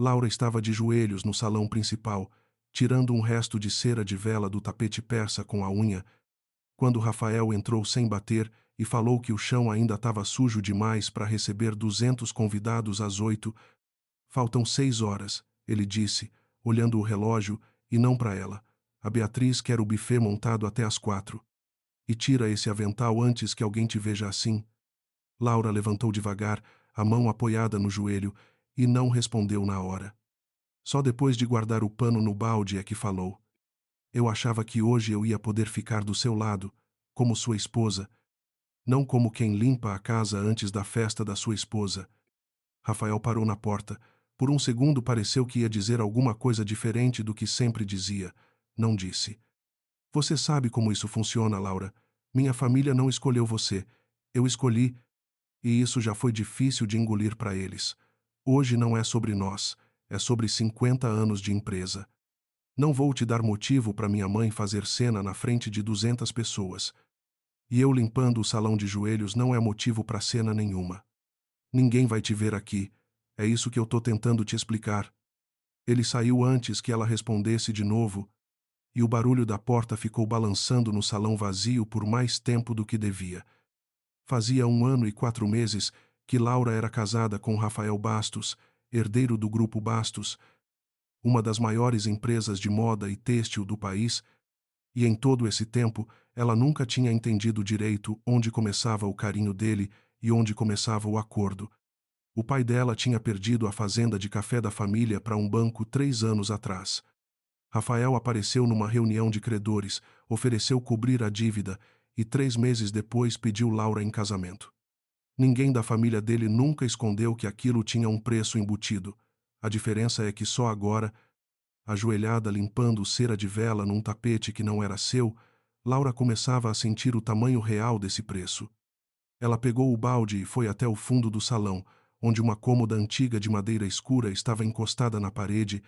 Laura estava de joelhos no salão principal, tirando um resto de cera de vela do tapete persa com a unha, quando Rafael entrou sem bater e falou que o chão ainda estava sujo demais para receber 200 convidados às 8. Faltam 6 horas, ele disse, olhando o relógio e não para ela. A Beatriz quer o buffet montado até às 4. E tira esse avental antes que alguém te veja assim. Laura levantou devagar, a mão apoiada no joelho, e não respondeu na hora. Só depois de guardar o pano no balde é que falou. Eu achava que hoje eu ia poder ficar do seu lado, como sua esposa, não como quem limpa a casa antes da festa da sua esposa. Rafael parou na porta. Por um segundo pareceu que ia dizer alguma coisa diferente do que sempre dizia. Não disse. Você sabe como isso funciona, Laura. Minha família não escolheu você. Eu escolhi, e isso já foi difícil de engolir para eles. Hoje não é sobre nós, é sobre 50 anos de empresa. Não vou te dar motivo para minha mãe fazer cena na frente de 200 pessoas. E eu limpando o salão de joelhos não é motivo para cena nenhuma. Ninguém vai te ver aqui. É isso que eu tô tentando te explicar. Ele saiu antes que ela respondesse de novo, e o barulho da porta ficou balançando no salão vazio por mais tempo do que devia. Fazia 1 ano e 4 meses que Laura era casada com Rafael Bastos, herdeiro do Grupo Bastos, uma das maiores empresas de moda e têxtil do país, e em todo esse tempo ela nunca tinha entendido direito onde começava o carinho dele e onde começava o acordo. O pai dela tinha perdido a fazenda de café da família para um banco 3 anos atrás. Rafael apareceu numa reunião de credores, ofereceu cobrir a dívida e 3 meses depois pediu Laura em casamento. Ninguém da família dele nunca escondeu que aquilo tinha um preço embutido. A diferença é que só agora, ajoelhada limpando cera de vela num tapete que não era seu, Laura começava a sentir o tamanho real desse preço. Ela pegou o balde e foi até o fundo do salão, onde uma cômoda antiga de madeira escura estava encostada na parede,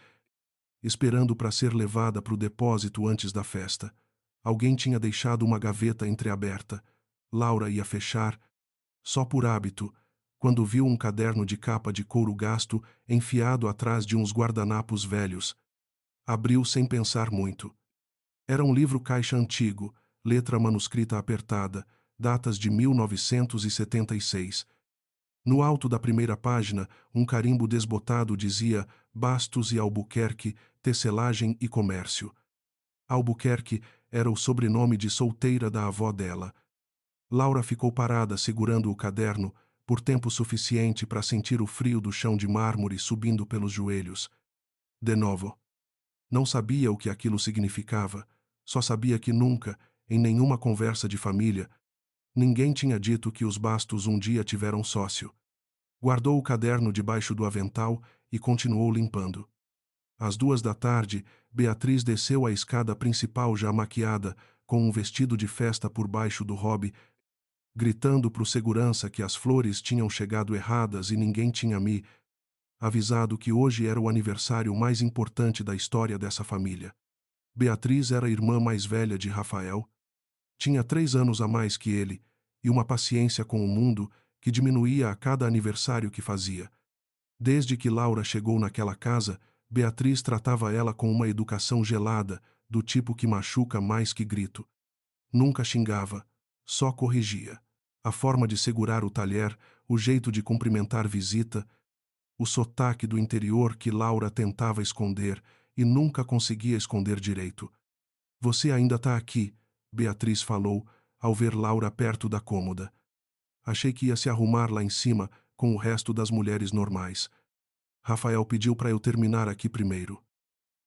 esperando para ser levada para o depósito antes da festa. Alguém tinha deixado uma gaveta entreaberta. Laura ia fechar, só por hábito, quando viu um caderno de capa de couro gasto enfiado atrás de uns guardanapos velhos. Abriu sem pensar muito. Era um livro caixa antigo, letra manuscrita apertada, datas de 1976. No alto da primeira página, um carimbo desbotado dizia Bastos e Albuquerque, tecelagem e comércio. Albuquerque era o sobrenome de solteira da avó dela. Laura ficou parada segurando o caderno, por tempo suficiente para sentir o frio do chão de mármore subindo pelos joelhos. De novo. Não sabia o que aquilo significava, só sabia que nunca, em nenhuma conversa de família, ninguém tinha dito que os Bastos um dia tiveram sócio. Guardou o caderno debaixo do avental e continuou limpando. Às 2 da tarde, Beatriz desceu a escada principal já maquiada, com um vestido de festa por baixo do hobby, gritando pro segurança que as flores tinham chegado erradas e ninguém tinha me avisado que hoje era o aniversário mais importante da história dessa família. Beatriz era a irmã mais velha de Rafael. Tinha 3 anos a mais que ele, e uma paciência com o mundo que diminuía a cada aniversário que fazia. Desde que Laura chegou naquela casa, Beatriz tratava ela com uma educação gelada, do tipo que machuca mais que grito. Nunca xingava, só corrigia. A forma de segurar o talher, o jeito de cumprimentar visita, o sotaque do interior que Laura tentava esconder e nunca conseguia esconder direito. Você ainda está aqui, Beatriz falou, ao ver Laura perto da cômoda. Achei que ia se arrumar lá em cima, com o resto das mulheres normais. Rafael pediu para eu terminar aqui primeiro.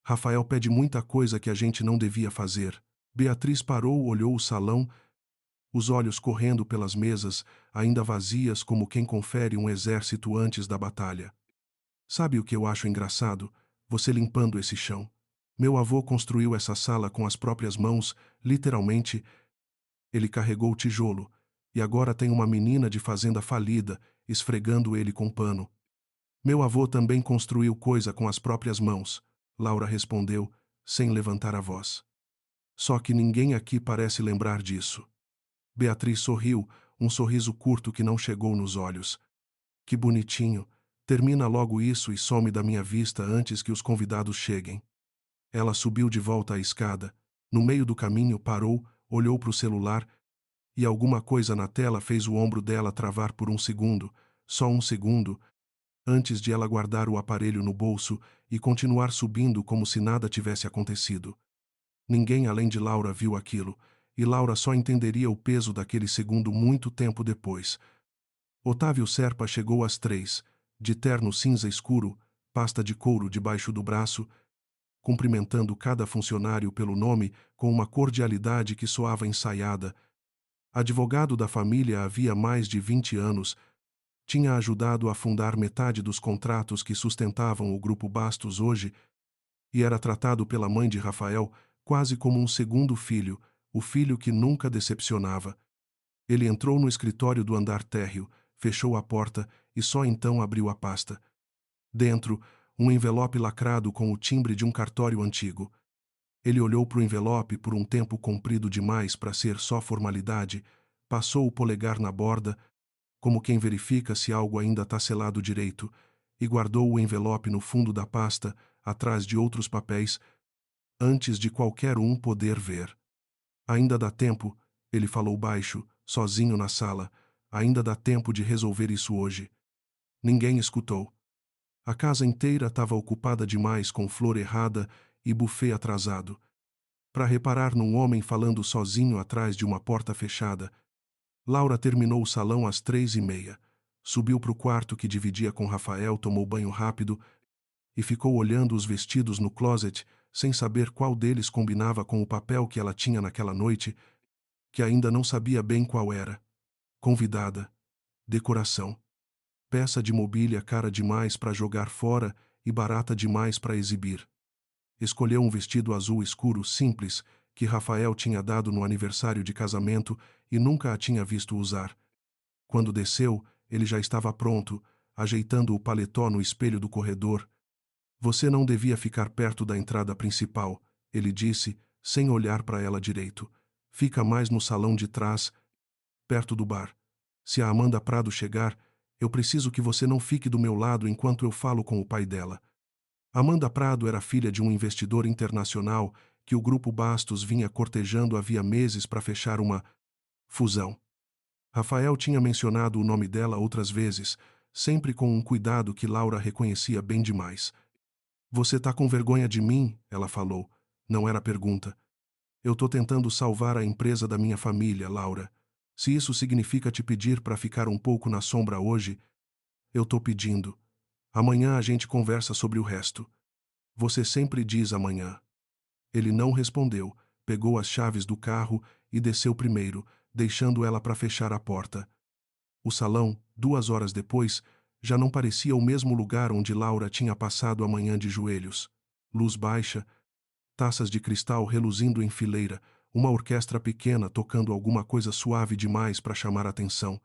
Rafael pede muita coisa que a gente não devia fazer. Beatriz parou, olhou o salão, os olhos correndo pelas mesas, ainda vazias como quem confere um exército antes da batalha. Sabe o que eu acho engraçado? Você limpando esse chão. Meu avô construiu essa sala com as próprias mãos, literalmente. Ele carregou o tijolo, e agora tem uma menina de fazenda falida, esfregando ele com pano. Meu avô também construiu coisa com as próprias mãos, Laura respondeu, sem levantar a voz. Só que ninguém aqui parece lembrar disso. Beatriz sorriu, um sorriso curto que não chegou nos olhos. Que bonitinho, Termina logo isso e some da minha vista antes que os convidados cheguem. Ela subiu de volta à escada. No meio do caminho parou, olhou para o celular e alguma coisa na tela fez o ombro dela travar por um segundo, só um segundo, antes de ela guardar o aparelho no bolso e continuar subindo como se nada tivesse acontecido. Ninguém além de Laura viu aquilo, e Laura só entenderia o peso daquele segundo muito tempo depois. Otávio Serpa chegou às 3, de terno cinza escuro, pasta de couro debaixo do braço, cumprimentando cada funcionário pelo nome com uma cordialidade que soava ensaiada. Advogado da família havia mais de 20 anos, tinha ajudado a fundar metade dos contratos que sustentavam o Grupo Bastos hoje e era tratado pela mãe de Rafael quase como um segundo filho, o filho que nunca decepcionava. Ele entrou no escritório do andar térreo, fechou a porta e só então abriu a pasta. Dentro, um envelope lacrado com o timbre de um cartório antigo. Ele olhou para o envelope por um tempo comprido demais para ser só formalidade, passou o polegar na borda, como quem verifica se algo ainda está selado direito, e guardou o envelope no fundo da pasta, atrás de outros papéis, antes de qualquer um poder ver. Ainda dá tempo, ele falou baixo, sozinho na sala, ainda dá tempo de resolver isso hoje. Ninguém escutou. A casa inteira estava ocupada demais com flor errada e buffet atrasado. Para reparar num homem falando sozinho atrás de uma porta fechada, Laura terminou o salão às 3:30. Subiu para o quarto que dividia com Rafael, tomou banho rápido e ficou olhando os vestidos no closet, sem saber qual deles combinava com o papel que ela tinha naquela noite, que ainda não sabia bem qual era. Convidada. Decoração. Peça de mobília cara demais para jogar fora e barata demais para exibir. Escolheu um vestido azul escuro simples que Rafael tinha dado no aniversário de casamento e nunca a tinha visto usar. Quando desceu, ele já estava pronto, ajeitando o paletó no espelho do corredor. Você não devia ficar perto da entrada principal, ele disse, sem olhar para ela direito. Fica mais no salão de trás, perto do bar. Se a Amanda Prado chegar, eu preciso que você não fique do meu lado enquanto eu falo com o pai dela. Amanda Prado era filha de um investidor internacional que o Grupo Bastos vinha cortejando havia meses para fechar uma fusão. Rafael tinha mencionado o nome dela outras vezes, sempre com um cuidado que Laura reconhecia bem demais. Você tá com vergonha de mim? Ela falou. Não era pergunta. Eu tô tentando salvar a empresa da minha família, Laura. Se isso significa te pedir para ficar um pouco na sombra hoje, eu tô pedindo. Amanhã a gente conversa sobre o resto. Você sempre diz amanhã. Ele não respondeu, pegou as chaves do carro e desceu primeiro, deixando ela para fechar a porta. O salão, 2 horas depois, já não parecia o mesmo lugar onde Laura tinha passado a manhã de joelhos. Luz baixa, taças de cristal reluzindo em fileira, uma orquestra pequena tocando alguma coisa suave demais para chamar atenção.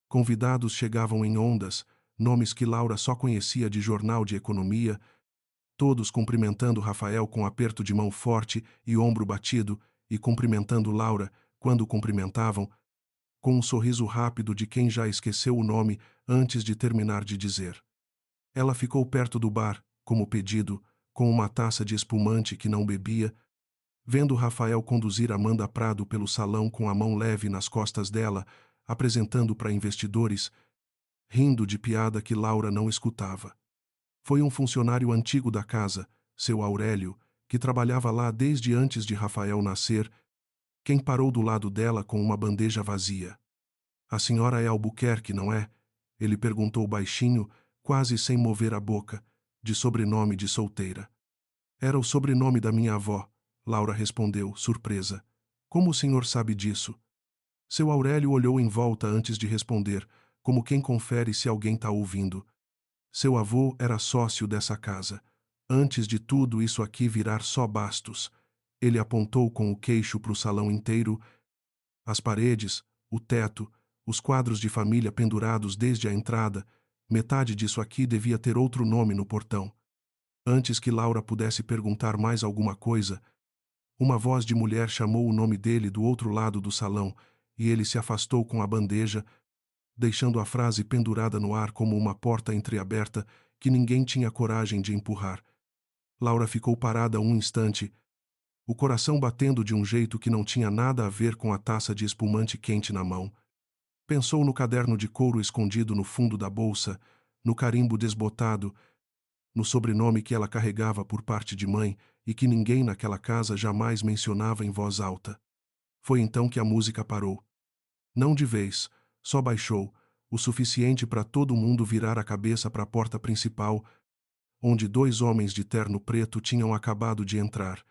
Convidados chegavam em ondas, nomes que Laura só conhecia de jornal de economia, todos cumprimentando Rafael com aperto de mão forte e ombro batido, e cumprimentando Laura, quando cumprimentavam, com um sorriso rápido de quem já esqueceu o nome antes de terminar de dizer. Ela ficou perto do bar, como pedido, com uma taça de espumante que não bebia, vendo Rafael conduzir Amanda Prado pelo salão com a mão leve nas costas dela, apresentando para investidores, rindo de piada que Laura não escutava. Foi um funcionário antigo da casa, seu Aurélio, que trabalhava lá desde antes de Rafael nascer, quem parou do lado dela com uma bandeja vazia. A senhora é Albuquerque, não é? Ele perguntou baixinho, quase sem mover a boca, de sobrenome de solteira. Era o sobrenome da minha avó, Laura respondeu, surpresa. Como o senhor sabe disso? Seu Aurélio olhou em volta antes de responder, como quem confere se alguém está ouvindo. Seu avô era sócio dessa casa. Antes de tudo isso aqui virar só Bastos. Ele apontou com o queixo para o salão inteiro, as paredes, o teto, os quadros de família pendurados desde a entrada. Metade disso aqui devia ter outro nome no portão. Antes que Laura pudesse perguntar mais alguma coisa, uma voz de mulher chamou o nome dele do outro lado do salão, e ele se afastou com a bandeja, deixando a frase pendurada no ar como uma porta entreaberta que ninguém tinha coragem de empurrar. Laura ficou parada um instante, o coração batendo de um jeito que não tinha nada a ver com a taça de espumante quente na mão. Pensou no caderno de couro escondido no fundo da bolsa, no carimbo desbotado, no sobrenome que ela carregava por parte de mãe e que ninguém naquela casa jamais mencionava em voz alta. Foi então que a música parou. Não de vez, só baixou, o suficiente para todo mundo virar a cabeça para a porta principal, onde dois homens de terno preto tinham acabado de entrar,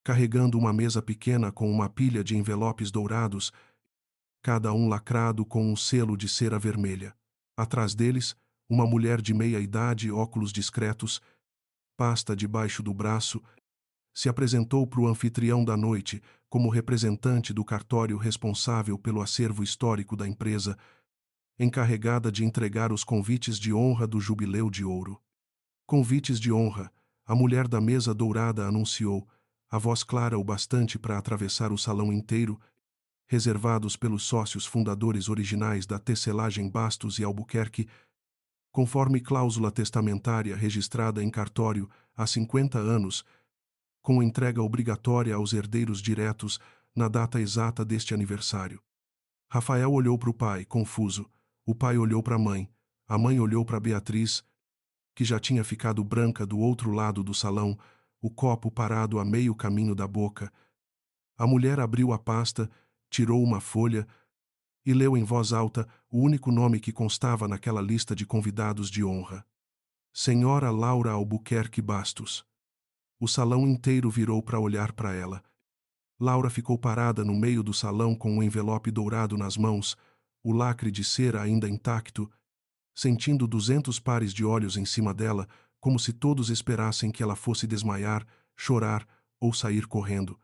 carregando uma mesa pequena com uma pilha de envelopes dourados, cada um lacrado com um selo de cera vermelha. Atrás deles, uma mulher de meia-idade, óculos discretos, pasta debaixo do braço, se apresentou para o anfitrião da noite como representante do cartório responsável pelo acervo histórico da empresa, encarregada de entregar os convites de honra do Jubileu de Ouro. Convites de honra, a mulher da mesa dourada anunciou, a voz clara o bastante para atravessar o salão inteiro, reservados pelos sócios fundadores originais da tecelagem Bastos e Albuquerque, conforme cláusula testamentária registrada em cartório há 50 anos, com entrega obrigatória aos herdeiros diretos na data exata deste aniversário. Rafael olhou para o pai, confuso. O pai olhou para a mãe olhou para Beatriz, que já tinha ficado branca do outro lado do salão, o copo parado a meio caminho da boca. A mulher abriu a pasta, tirou uma folha e leu em voz alta o único nome que constava naquela lista de convidados de honra. Senhora Laura Albuquerque Bastos. O salão inteiro virou para olhar para ela. Laura ficou parada no meio do salão com um envelope dourado nas mãos, o lacre de cera ainda intacto, sentindo 200 pares de olhos em cima dela, como se todos esperassem que ela fosse desmaiar, chorar ou sair correndo.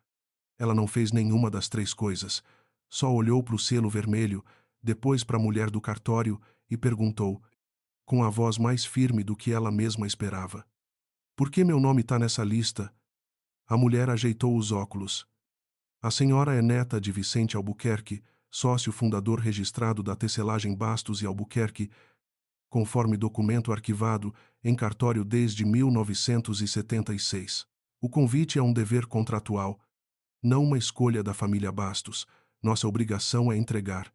Ela não fez nenhuma das três coisas. Só olhou para o selo vermelho, depois para a mulher do cartório e perguntou, com a voz mais firme do que ela mesma esperava: "Por que meu nome está nessa lista?" A mulher ajeitou os óculos. A senhora é neta de Vicente Albuquerque, sócio fundador registrado da tecelagem Bastos e Albuquerque, conforme documento arquivado em cartório desde 1976. O convite é um dever contratual, não uma escolha da família Bastos. Nossa obrigação é entregar.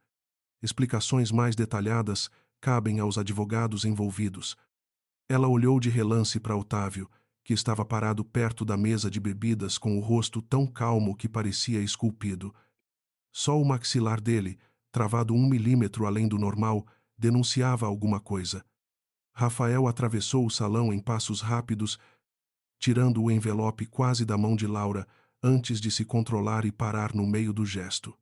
Explicações mais detalhadas cabem aos advogados envolvidos. Ela olhou de relance para Otávio, que estava parado perto da mesa de bebidas com o rosto tão calmo que parecia esculpido. Só o maxilar dele, travado 1 milímetro além do normal, denunciava alguma coisa. Rafael atravessou o salão em passos rápidos, tirando o envelope quase da mão de Laura, antes de se controlar e parar no meio do gesto.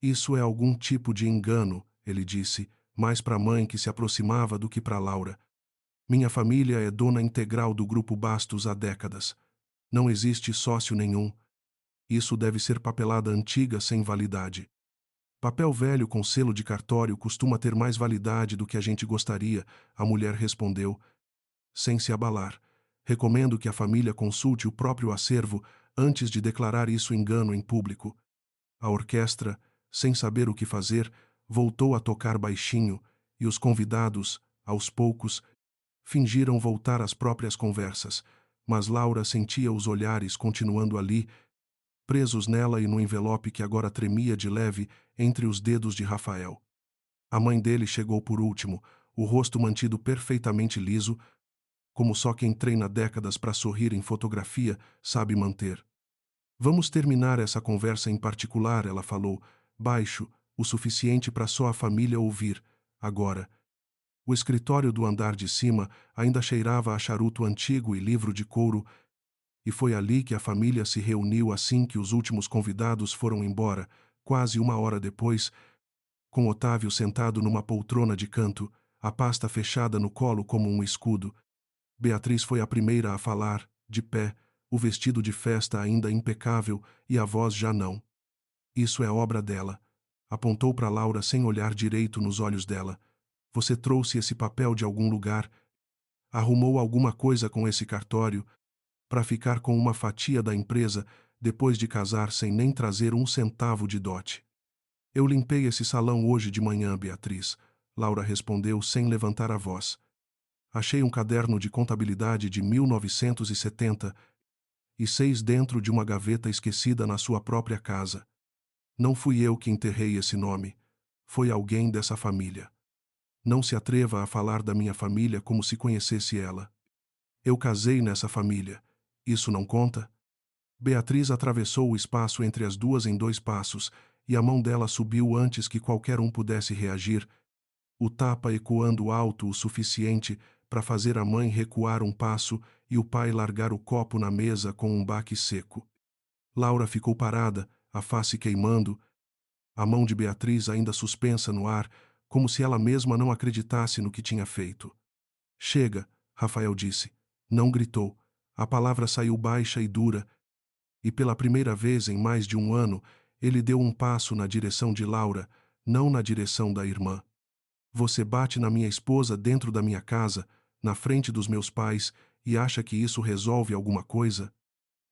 Isso é algum tipo de engano, ele disse, mais para a mãe que se aproximava do que para Laura. Minha família é dona integral do Grupo Bastos há décadas. Não existe sócio nenhum. Isso deve ser papelada antiga sem validade. Papel velho com selo de cartório costuma ter mais validade do que a gente gostaria, a mulher respondeu, sem se abalar. Recomendo que a família consulte o próprio acervo antes de declarar isso engano em público. A orquestra, sem saber o que fazer, voltou a tocar baixinho e os convidados, aos poucos, fingiram voltar às próprias conversas, mas Laura sentia os olhares continuando ali, presos nela e no envelope que agora tremia de leve entre os dedos de Rafael. A mãe dele chegou por último, o rosto mantido perfeitamente liso, como só quem treina décadas para sorrir em fotografia sabe manter. Vamos terminar essa conversa em particular, ela falou, baixo, o suficiente para só a família ouvir, agora. O escritório do andar de cima ainda cheirava a charuto antigo e livro de couro, e foi ali que a família se reuniu assim que os últimos convidados foram embora, quase 1 hora depois, com Otávio sentado numa poltrona de canto, a pasta fechada no colo como um escudo. Beatriz foi a primeira a falar, de pé, o vestido de festa ainda impecável e a voz já não. Isso é obra dela. Apontou para Laura sem olhar direito nos olhos dela. Você trouxe esse papel de algum lugar? Arrumou alguma coisa com esse cartório para ficar com uma fatia da empresa depois de casar sem nem trazer 1 centavo de dote. Eu limpei esse salão hoje de manhã, Beatriz. Laura respondeu sem levantar a voz. Achei um caderno de contabilidade de 1976 dentro de uma gaveta esquecida na sua própria casa. Não fui eu que enterrei esse nome. Foi alguém dessa família. Não se atreva a falar da minha família como se conhecesse ela. Eu casei nessa família. Isso não conta? Beatriz atravessou o espaço entre as duas em 2 passos, e a mão dela subiu antes que qualquer um pudesse reagir, o tapa ecoando alto o suficiente para fazer a mãe recuar um passo e o pai largar o copo na mesa com um baque seco. Laura ficou parada, a face queimando, a mão de Beatriz ainda suspensa no ar, como se ela mesma não acreditasse no que tinha feito. Chega, Rafael disse. Não gritou. A palavra saiu baixa e dura, e pela primeira vez em mais de um ano, ele deu um passo na direção de Laura, não na direção da irmã. Você bate na minha esposa dentro da minha casa, na frente dos meus pais, e acha que isso resolve alguma coisa?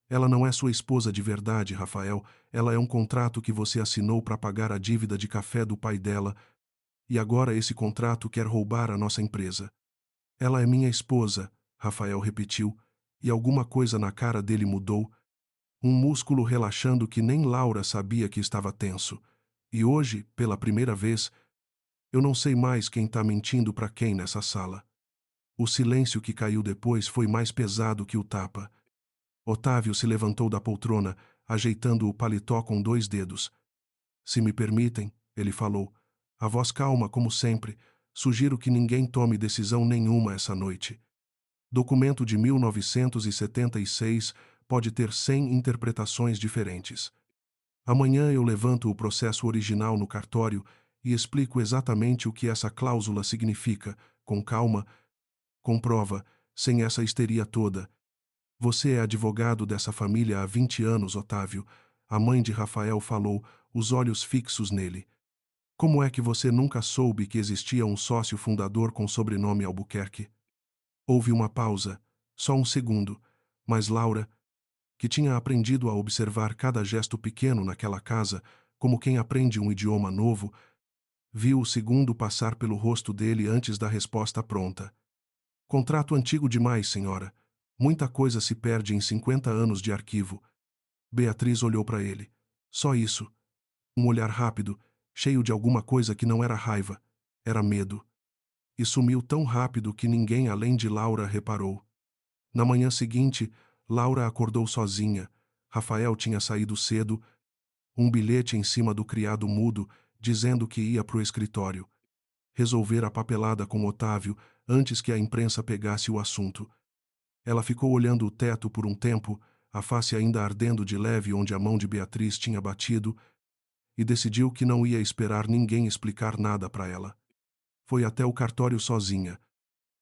Ela não é sua esposa de verdade, Rafael. Ela é um contrato que você assinou para pagar a dívida de café do pai dela, e agora esse contrato quer roubar a nossa empresa. Ela é minha esposa, Rafael repetiu, e alguma coisa na cara dele mudou, um músculo relaxando que nem Laura sabia que estava tenso. E hoje, pela primeira vez, eu não sei mais quem está mentindo para quem nessa sala. O silêncio que caiu depois foi mais pesado que o tapa. Otávio se levantou da poltrona, ajeitando o paletó com 2 dedos. Se me permitem, ele falou, a voz calma como sempre, sugiro que ninguém tome decisão nenhuma essa noite. Documento de 1976 pode ter 100 interpretações diferentes. Amanhã eu levanto o processo original no cartório e explico exatamente o que essa cláusula significa, com calma, com prova, sem essa histeria toda. Você é advogado dessa família há 20 anos, Otávio. A mãe de Rafael falou, os olhos fixos nele. Como é que você nunca soube que existia um sócio fundador com sobrenome Albuquerque? Houve uma pausa, só um segundo, mas Laura, que tinha aprendido a observar cada gesto pequeno naquela casa, como quem aprende um idioma novo, viu o segundo passar pelo rosto dele antes da resposta pronta. Contrato antigo demais, senhora. Muita coisa se perde em 50 anos de arquivo. Beatriz olhou para ele. Só isso. Um olhar rápido, cheio de alguma coisa que não era raiva, era medo. E sumiu tão rápido que ninguém além de Laura reparou. Na manhã seguinte, Laura acordou sozinha. Rafael tinha saído cedo, um bilhete em cima do criado mudo, dizendo que ia pro escritório. Resolver a papelada com Otávio antes que a imprensa pegasse o assunto. Ela ficou olhando o teto por um tempo, a face ainda ardendo de leve onde a mão de Beatriz tinha batido, e decidiu que não ia esperar ninguém explicar nada para ela. Foi até o cartório sozinha.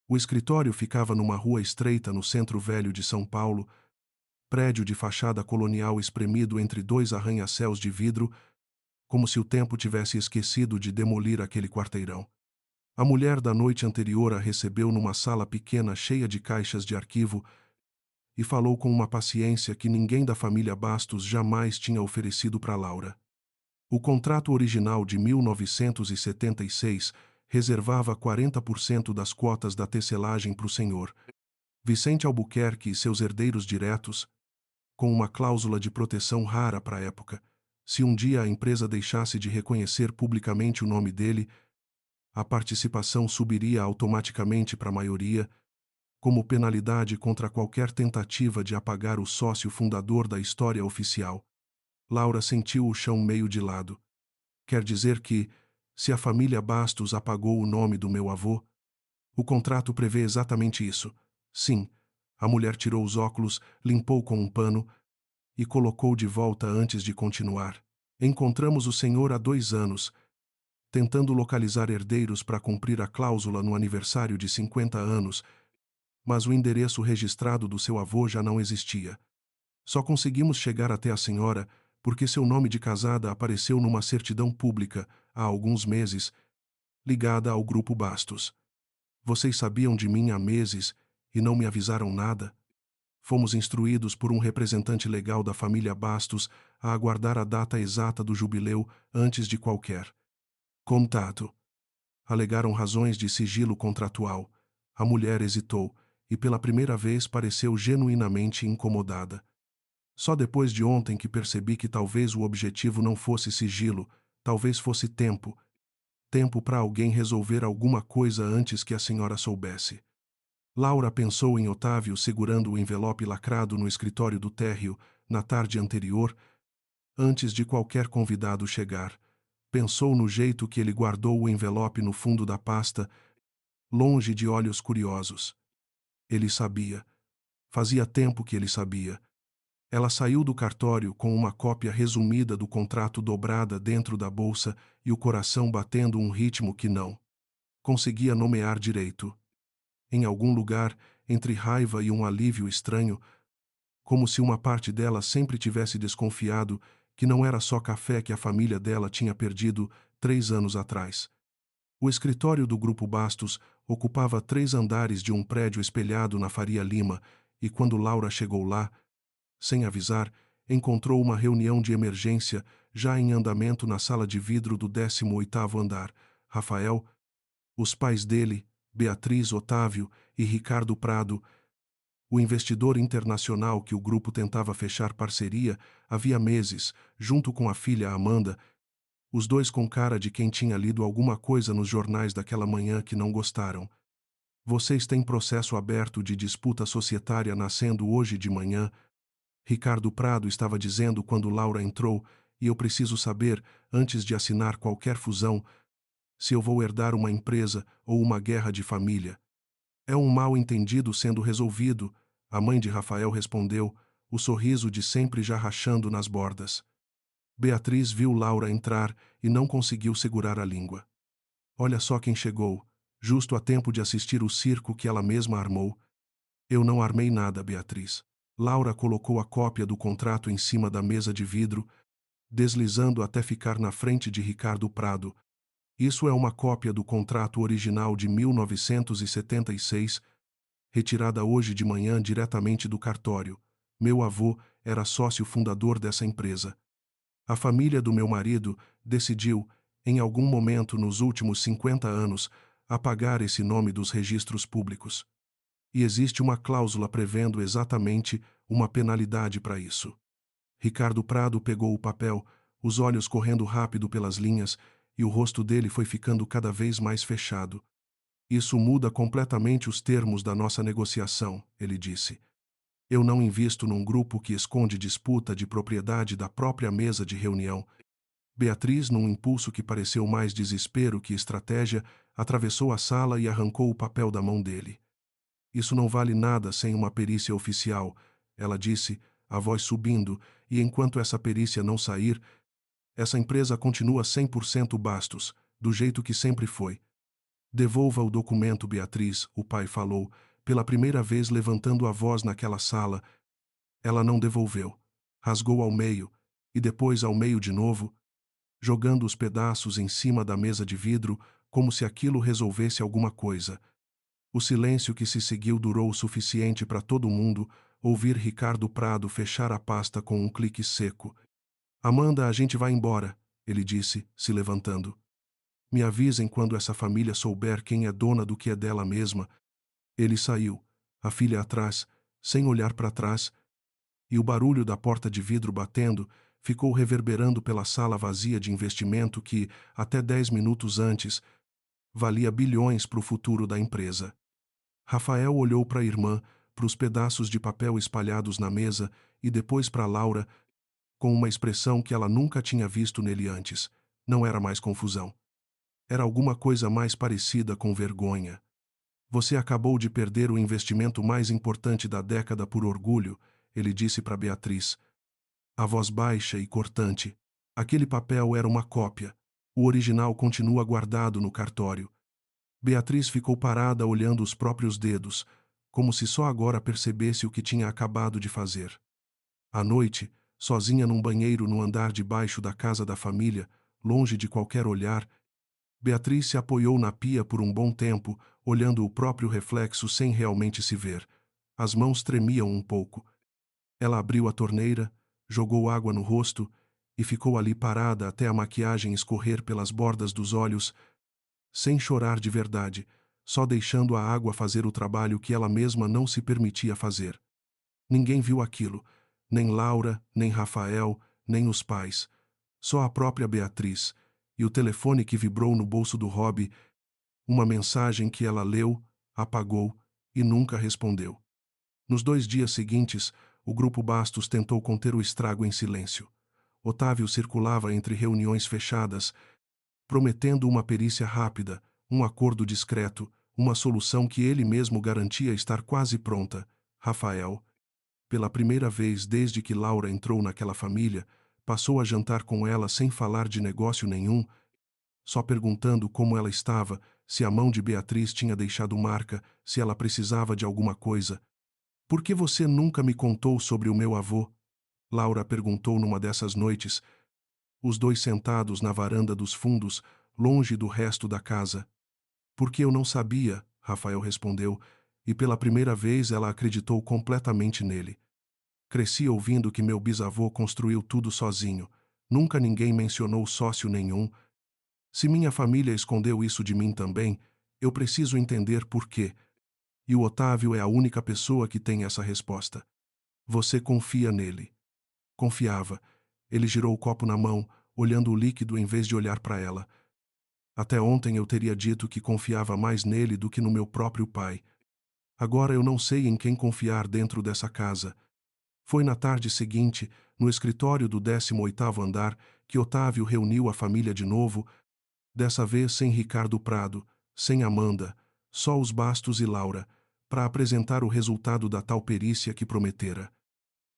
O escritório ficava numa rua estreita no centro velho de São Paulo, prédio de fachada colonial espremido entre 2 arranha-céus de vidro, como se o tempo tivesse esquecido de demolir aquele quarteirão. A mulher da noite anterior a recebeu numa sala pequena cheia de caixas de arquivo e falou com uma paciência que ninguém da família Bastos jamais tinha oferecido para Laura. O contrato original de 1976 reservava 40% das cotas da tecelagem para o senhor Vicente Albuquerque e seus herdeiros diretos, com uma cláusula de proteção rara para a época. Se um dia a empresa deixasse de reconhecer publicamente o nome dele, a participação subiria automaticamente para a maioria, como penalidade contra qualquer tentativa de apagar o sócio fundador da história oficial. Laura sentiu o chão meio de lado. Quer dizer que, se a família Bastos apagou o nome do meu avô, o contrato prevê exatamente isso. Sim. A mulher tirou os óculos, limpou com um pano e colocou de volta antes de continuar. Encontramos o senhor há 2 anos, tentando localizar herdeiros para cumprir a cláusula no aniversário de 50 anos, mas o endereço registrado do seu avô já não existia. Só conseguimos chegar até a senhora porque seu nome de casada apareceu numa certidão pública, há alguns meses, ligada ao Grupo Bastos. Vocês sabiam de mim há meses e não me avisaram nada? Fomos instruídos por um representante legal da família Bastos a aguardar a data exata do jubileu antes de qualquer contato. Alegaram razões de sigilo contratual. A mulher hesitou, e pela primeira vez pareceu genuinamente incomodada. Só depois de ontem que percebi que talvez o objetivo não fosse sigilo, talvez fosse tempo. Tempo para alguém resolver alguma coisa antes que a senhora soubesse. Laura pensou em Otávio segurando o envelope lacrado no escritório do térreo, na tarde anterior, antes de qualquer convidado chegar. Pensou no jeito que ele guardou o envelope no fundo da pasta, longe de olhos curiosos. Ele sabia. Fazia tempo que ele sabia. Ela saiu do cartório com uma cópia resumida do contrato dobrada dentro da bolsa e o coração batendo um ritmo que não conseguia nomear direito. Em algum lugar, entre raiva e um alívio estranho, como se uma parte dela sempre tivesse desconfiado que não era só café que a família dela tinha perdido 3 anos atrás. O escritório do Grupo Bastos ocupava 3 andares de um prédio espelhado na Faria Lima, e quando Laura chegou lá, sem avisar, encontrou uma reunião de emergência já em andamento na sala de vidro do 18º andar. Rafael, os pais dele, Beatriz, Otávio e Ricardo Prado, o investidor internacional que o grupo tentava fechar parceria havia meses, junto com a filha Amanda, os dois com cara de quem tinha lido alguma coisa nos jornais daquela manhã que não gostaram. Vocês têm processo aberto de disputa societária nascendo hoje de manhã, Ricardo Prado estava dizendo quando Laura entrou, e eu preciso saber, antes de assinar qualquer fusão, se eu vou herdar uma empresa ou uma guerra de família. É um mal-entendido sendo resolvido, a mãe de Rafael respondeu, o sorriso de sempre já rachando nas bordas. Beatriz viu Laura entrar e não conseguiu segurar a língua. Olha só quem chegou, justo a tempo de assistir o circo que ela mesma armou. Eu não armei nada, Beatriz. Laura colocou a cópia do contrato em cima da mesa de vidro, deslizando até ficar na frente de Ricardo Prado. Isso é uma cópia do contrato original de 1976, retirada hoje de manhã diretamente do cartório. Meu avô era sócio fundador dessa empresa. A família do meu marido decidiu, em algum momento nos últimos 50 anos, apagar esse nome dos registros públicos. E existe uma cláusula prevendo exatamente uma penalidade para isso. Ricardo Prado pegou o papel, os olhos correndo rápido pelas linhas, e o rosto dele foi ficando cada vez mais fechado. Isso muda completamente os termos da nossa negociação, ele disse. Eu não invisto num grupo que esconde disputa de propriedade da própria mesa de reunião. Beatriz, num impulso que pareceu mais desespero que estratégia, atravessou a sala e arrancou o papel da mão dele. Isso não vale nada sem uma perícia oficial, ela disse, a voz subindo, e enquanto essa perícia não sair, essa empresa continua 100% Bastos, do jeito que sempre foi. Devolva o documento, Beatriz, o pai falou, pela primeira vez levantando a voz naquela sala. Ela não devolveu. Rasgou ao meio, e depois ao meio de novo, jogando os pedaços em cima da mesa de vidro, como se aquilo resolvesse alguma coisa. O silêncio que se seguiu durou o suficiente para todo mundo ouvir Ricardo Prado fechar a pasta com um clique seco. Amanda, a gente vai embora, ele disse, se levantando. Me avisem quando essa família souber quem é dona do que é dela mesma. Ele saiu, a filha atrás, sem olhar para trás, e o barulho da porta de vidro batendo ficou reverberando pela sala vazia de investimento que, até 10 minutos antes, valia bilhões para o futuro da empresa. Rafael olhou para a irmã, para os pedaços de papel espalhados na mesa e depois para Laura, com uma expressão que ela nunca tinha visto nele antes. Não era mais confusão. Era alguma coisa mais parecida com vergonha. Você acabou de perder o investimento mais importante da década por orgulho, ele disse para Beatriz. A voz baixa e cortante. Aquele papel era uma cópia. O original continua guardado no cartório. Beatriz ficou parada olhando os próprios dedos, como se só agora percebesse o que tinha acabado de fazer. À noite, sozinha num banheiro no andar de baixo da casa da família, longe de qualquer olhar, Beatriz se apoiou na pia por um bom tempo, olhando o próprio reflexo sem realmente se ver. As mãos tremiam um pouco. Ela abriu a torneira, jogou água no rosto e ficou ali parada até a maquiagem escorrer pelas bordas dos olhos, sem chorar de verdade, só deixando a água fazer o trabalho que ela mesma não se permitia fazer. Ninguém viu aquilo, nem Laura, nem Rafael, nem os pais. Só a própria Beatriz, e o telefone que vibrou no bolso do Robbie, uma mensagem que ela leu, apagou e nunca respondeu. Nos 2 dias seguintes, o grupo Bastos tentou conter o estrago em silêncio. Otávio circulava entre reuniões fechadas, prometendo uma perícia rápida, um acordo discreto, uma solução que ele mesmo garantia estar quase pronta. Rafael, pela primeira vez desde que Laura entrou naquela família, passou a jantar com ela sem falar de negócio nenhum, só perguntando como ela estava, se a mão de Beatriz tinha deixado marca, se ela precisava de alguma coisa. Por que você nunca me contou sobre o meu avô? Laura perguntou numa dessas noites, os dois sentados na varanda dos fundos, longe do resto da casa. Porque eu não sabia, Rafael respondeu, e pela primeira vez ela acreditou completamente nele. Cresci ouvindo que meu bisavô construiu tudo sozinho. Nunca ninguém mencionou sócio nenhum. Se minha família escondeu isso de mim também, eu preciso entender por quê. E o Otávio é a única pessoa que tem essa resposta. Você confia nele. Confiava. Ele girou o copo na mão, olhando o líquido em vez de olhar para ela. Até ontem eu teria dito que confiava mais nele do que no meu próprio pai. Agora eu não sei em quem confiar dentro dessa casa. Foi na tarde seguinte, no escritório do 18º andar, que Otávio reuniu a família de novo, dessa vez sem Ricardo Prado, sem Amanda, só os Bastos e Laura, para apresentar o resultado da tal perícia que prometera.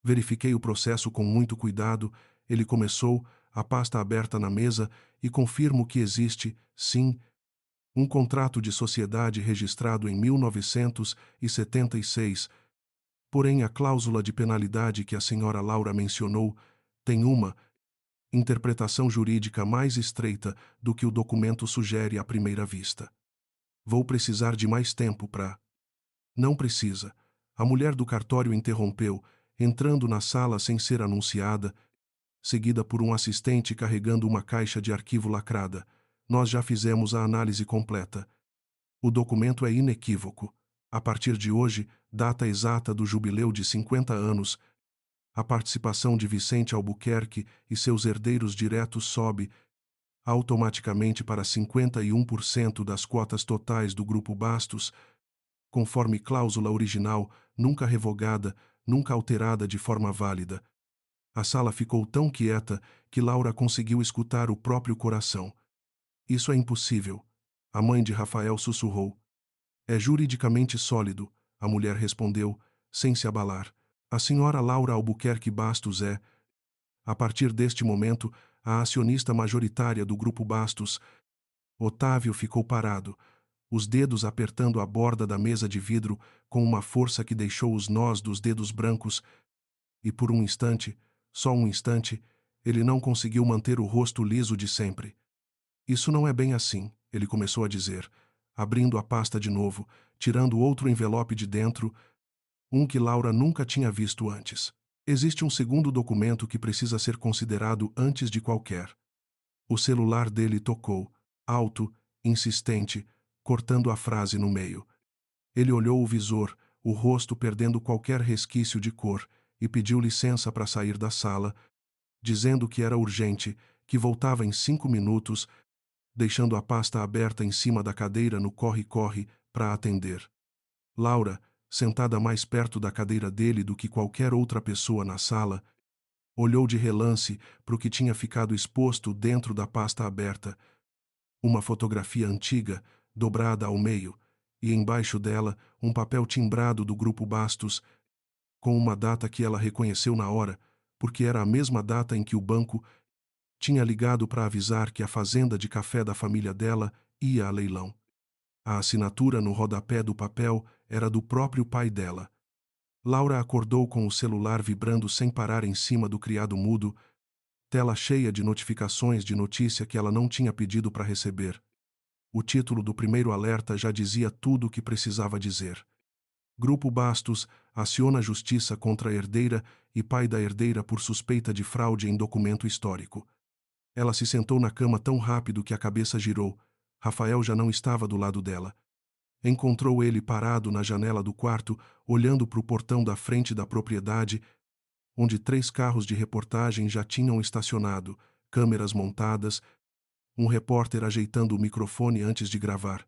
Verifiquei o processo com muito cuidado, ele começou, a pasta aberta na mesa, e confirmo que existe, sim, um contrato de sociedade registrado em 1976, porém a cláusula de penalidade que a senhora Laura mencionou tem uma interpretação jurídica mais estreita do que o documento sugere à primeira vista. Vou precisar de mais tempo para... Não precisa. A mulher do cartório interrompeu, entrando na sala sem ser anunciada, seguida por um assistente carregando uma caixa de arquivo lacrada. Nós já fizemos a análise completa. O documento é inequívoco. A partir de hoje, data exata do jubileu de 50 anos, a participação de Vicente Albuquerque e seus herdeiros diretos sobe automaticamente para 51% das cotas totais do Grupo Bastos, conforme cláusula original, nunca revogada, nunca alterada de forma válida. A sala ficou tão quieta que Laura conseguiu escutar o próprio coração. Isso é impossível. A mãe de Rafael sussurrou. É juridicamente sólido, a mulher respondeu, sem se abalar. A senhora Laura Albuquerque Bastos é, a partir deste momento, a acionista majoritária do Grupo Bastos. Otávio ficou parado, os dedos apertando a borda da mesa de vidro com uma força que deixou os nós dos dedos brancos, e por um instante, só um instante, ele não conseguiu manter o rosto liso de sempre. Isso não é bem assim, ele começou a dizer, abrindo a pasta de novo, tirando outro envelope de dentro, um que Laura nunca tinha visto antes. Existe um segundo documento que precisa ser considerado antes de qualquer. O celular dele tocou, alto, insistente, cortando a frase no meio. Ele olhou o visor, o rosto perdendo qualquer resquício de cor, e pediu licença para sair da sala, dizendo que era urgente, que voltava em 5 minutos, deixando a pasta aberta em cima da cadeira no corre-corre para atender. Laura, sentada mais perto da cadeira dele do que qualquer outra pessoa na sala, olhou de relance para o que tinha ficado exposto dentro da pasta aberta, uma fotografia antiga, dobrada ao meio, e embaixo dela um papel timbrado do Grupo Bastos, com uma data que ela reconheceu na hora, porque era a mesma data em que o banco tinha ligado para avisar que a fazenda de café da família dela ia a leilão. A assinatura no rodapé do papel era do próprio pai dela. Laura acordou com o celular vibrando sem parar em cima do criado mudo, tela cheia de notificações de notícia que ela não tinha pedido para receber. O título do primeiro alerta já dizia tudo o que precisava dizer. Grupo Bastos aciona a justiça contra a herdeira e pai da herdeira por suspeita de fraude em documento histórico. Ela se sentou na cama tão rápido que a cabeça girou. Rafael já não estava do lado dela. Encontrou ele parado na janela do quarto, olhando para o portão da frente da propriedade, onde 3 carros de reportagem já tinham estacionado, câmeras montadas, um repórter ajeitando o microfone antes de gravar.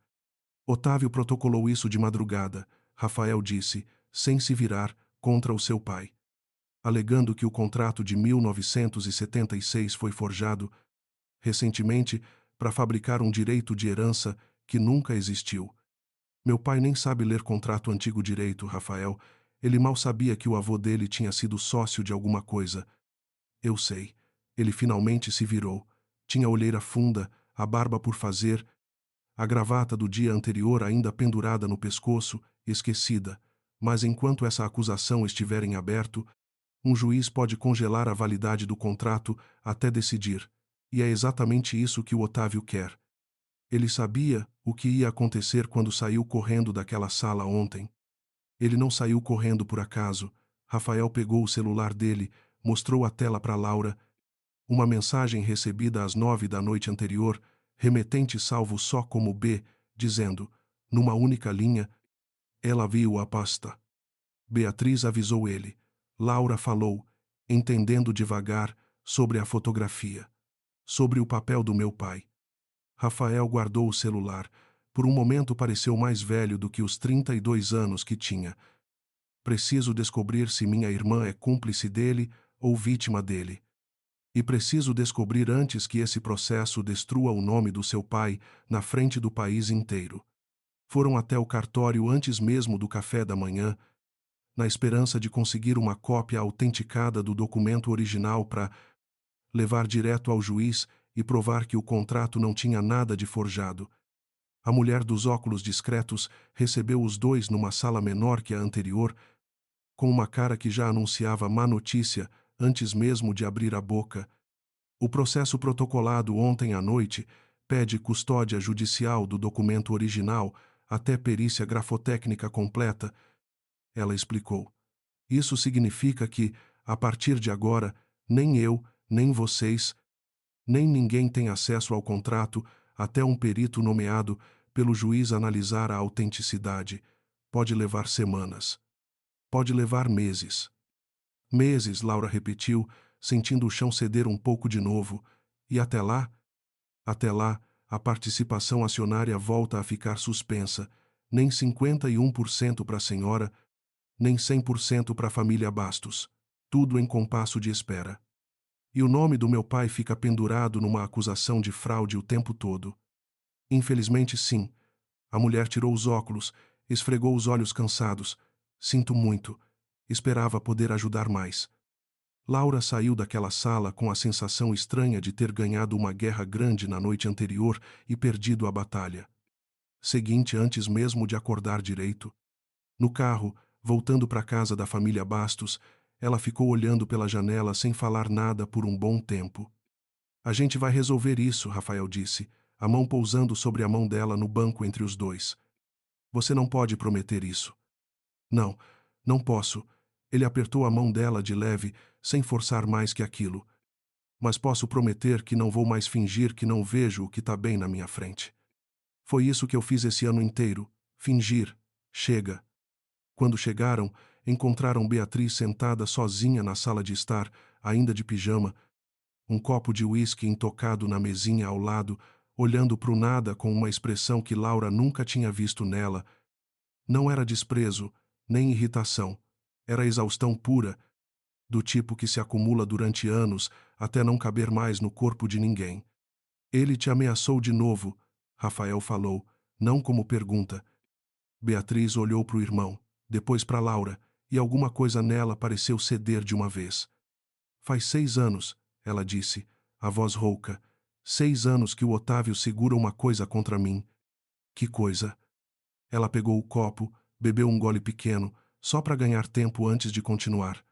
Otávio protocolou isso de madrugada, Rafael disse, sem se virar, contra o seu pai. Alegando que o contrato de 1976 foi forjado, recentemente, para fabricar um direito de herança que nunca existiu. Meu pai nem sabe ler contrato antigo direito, Rafael. Ele mal sabia que o avô dele tinha sido sócio de alguma coisa. Eu sei. Ele finalmente se virou. Tinha a olheira funda, a barba por fazer, a gravata do dia anterior ainda pendurada no pescoço, esquecida. Mas enquanto essa acusação estiver em aberto, um juiz pode congelar a validade do contrato até decidir. E é exatamente isso que o Otávio quer. Ele sabia o que ia acontecer quando saiu correndo daquela sala ontem. Ele não saiu correndo por acaso. Rafael pegou o celular dele, mostrou a tela para Laura. Uma mensagem recebida às 9 da noite anterior, remetente salvo só como B, dizendo, numa única linha, ela viu a pasta. Beatriz avisou ele. Laura falou, entendendo devagar, sobre a fotografia. Sobre o papel do meu pai. Rafael guardou o celular. Por um momento pareceu mais velho do que os 32 anos que tinha. Preciso descobrir se minha irmã é cúmplice dele ou vítima dele. E preciso descobrir antes que esse processo destrua o nome do seu pai na frente do país inteiro. Foram até o cartório antes mesmo do café da manhã, na esperança de conseguir uma cópia autenticada do documento original para levar direto ao juiz e provar que o contrato não tinha nada de forjado. A mulher dos óculos discretos recebeu os dois numa sala menor que a anterior, com uma cara que já anunciava má notícia antes mesmo de abrir a boca. O processo protocolado ontem à noite pede custódia judicial do documento original até perícia grafotécnica completa, ela explicou. Isso significa que, a partir de agora, nem eu, nem vocês, nem ninguém tem acesso ao contrato até um perito nomeado pelo juiz analisar a autenticidade. Pode levar semanas. Pode levar meses. Meses, Laura repetiu, sentindo o chão ceder um pouco de novo. E até lá, a participação acionária volta a ficar suspensa. Nem 51% para a senhora, nem 100% para a família Bastos. Tudo em compasso de espera. E o nome do meu pai fica pendurado numa acusação de fraude o tempo todo. Infelizmente, sim. A mulher tirou os óculos, esfregou os olhos cansados. Sinto muito. Esperava poder ajudar mais. Laura saiu daquela sala com a sensação estranha de ter ganhado uma guerra grande na noite anterior e perdido a batalha. Seguinte, antes mesmo de acordar direito. No carro, voltando para a casa da família Bastos, ela ficou olhando pela janela sem falar nada por um bom tempo. A gente vai resolver isso, Rafael disse, a mão pousando sobre a mão dela no banco entre os dois. Você não pode prometer isso. Não, não posso. Ele apertou a mão dela de leve, sem forçar mais que aquilo. Mas posso prometer que não vou mais fingir que não vejo o que está bem na minha frente. Foi isso que eu fiz esse ano inteiro. Fingir. Chega. Quando chegaram, encontraram Beatriz sentada sozinha na sala de estar, ainda de pijama, um copo de uísque intocado na mesinha ao lado, olhando para o nada com uma expressão que Laura nunca tinha visto nela. Não era desprezo, nem irritação. Era exaustão pura, do tipo que se acumula durante anos até não caber mais no corpo de ninguém. Ele te ameaçou de novo, Rafael falou, não como pergunta. Beatriz olhou para o irmão, depois para Laura, e alguma coisa nela pareceu ceder de uma vez. Faz 6 anos, ela disse, a voz rouca. 6 anos que o Otávio segura uma coisa contra mim. Que coisa? Ela pegou o copo, bebeu um gole pequeno, só para ganhar tempo antes de continuar.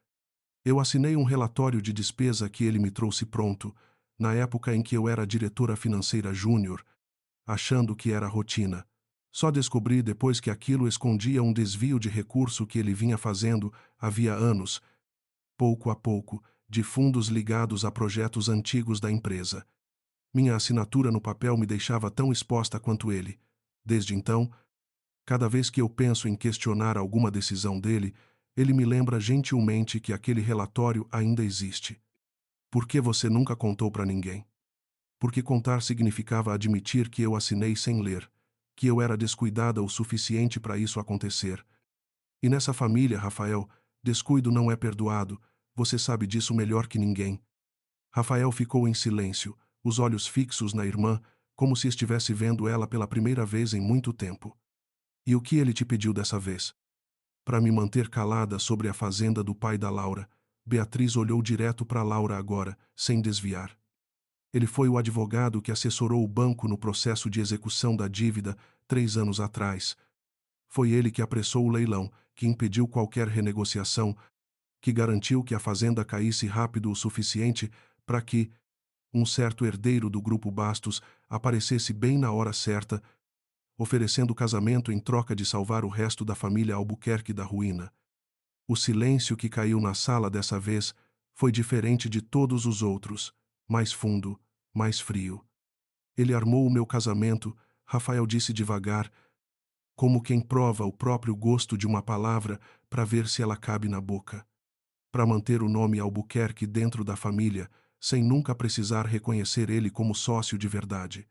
Eu assinei um relatório de despesa que ele me trouxe pronto, na época em que eu era diretora financeira júnior, achando que era rotina. Só descobri depois que aquilo escondia um desvio de recurso que ele vinha fazendo havia anos, pouco a pouco, de fundos ligados a projetos antigos da empresa. Minha assinatura no papel me deixava tão exposta quanto ele. Desde então, cada vez que eu penso em questionar alguma decisão dele, ele me lembra gentilmente que aquele relatório ainda existe. Por que você nunca contou para ninguém? Porque contar significava admitir que eu assinei sem ler, que eu era descuidada o suficiente para isso acontecer. E nessa família, Rafael, descuido não é perdoado, você sabe disso melhor que ninguém. Rafael ficou em silêncio, os olhos fixos na irmã, como se estivesse vendo ela pela primeira vez em muito tempo. E o que ele te pediu dessa vez? Para me manter calada sobre a fazenda do pai da Laura, Beatriz olhou direto para Laura agora, sem desviar. Ele foi o advogado que assessorou o banco no processo de execução da dívida 3 anos atrás. Foi ele que apressou o leilão, que impediu qualquer renegociação, que garantiu que a fazenda caísse rápido o suficiente para que um certo herdeiro do grupo Bastos aparecesse bem na hora certa, oferecendo casamento em troca de salvar o resto da família Albuquerque da ruína. O silêncio que caiu na sala dessa vez foi diferente de todos os outros, mais fundo, mais frio. Ele armou o meu casamento, Rafael disse devagar, como quem prova o próprio gosto de uma palavra para ver se ela cabe na boca. Para manter o nome Albuquerque dentro da família, sem nunca precisar reconhecer ele como sócio de verdade.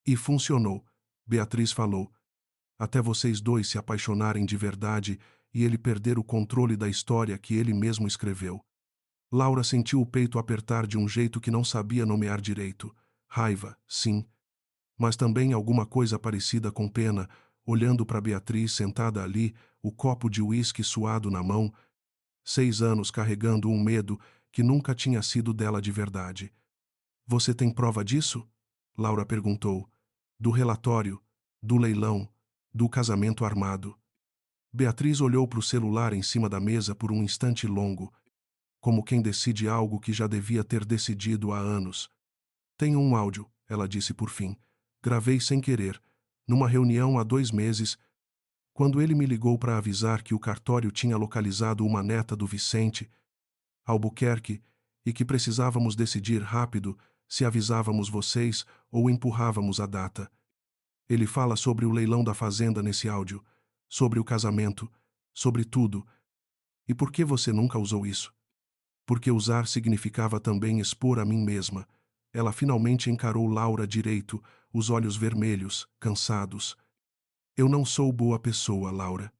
E funcionou, Beatriz falou, até vocês dois se apaixonarem de verdade e ele perder o controle da história que ele mesmo escreveu. Laura sentiu o peito apertar de um jeito que não sabia nomear direito. Raiva, sim, mas também alguma coisa parecida com pena, olhando para Beatriz sentada ali, o copo de uísque suado na mão, 6 anos carregando um medo que nunca tinha sido dela de verdade. Você tem prova disso? Laura perguntou. Do relatório, do leilão, do casamento armado. Beatriz olhou para o celular em cima da mesa por um instante longo, como quem decide algo que já devia ter decidido há anos. Tenho um áudio, ela disse por fim. Gravei sem querer, numa reunião há 2 meses, quando ele me ligou para avisar que o cartório tinha localizado uma neta do Vicente, Albuquerque, e que precisávamos decidir rápido se avisávamos vocês ou empurrávamos a data. Ele fala sobre o leilão da fazenda nesse áudio, sobre o casamento, sobre tudo. E por que você nunca usou isso? Porque usar significava também expor a mim mesma. Ela finalmente encarou Laura direito, os olhos vermelhos, cansados. Eu não sou boa pessoa, Laura.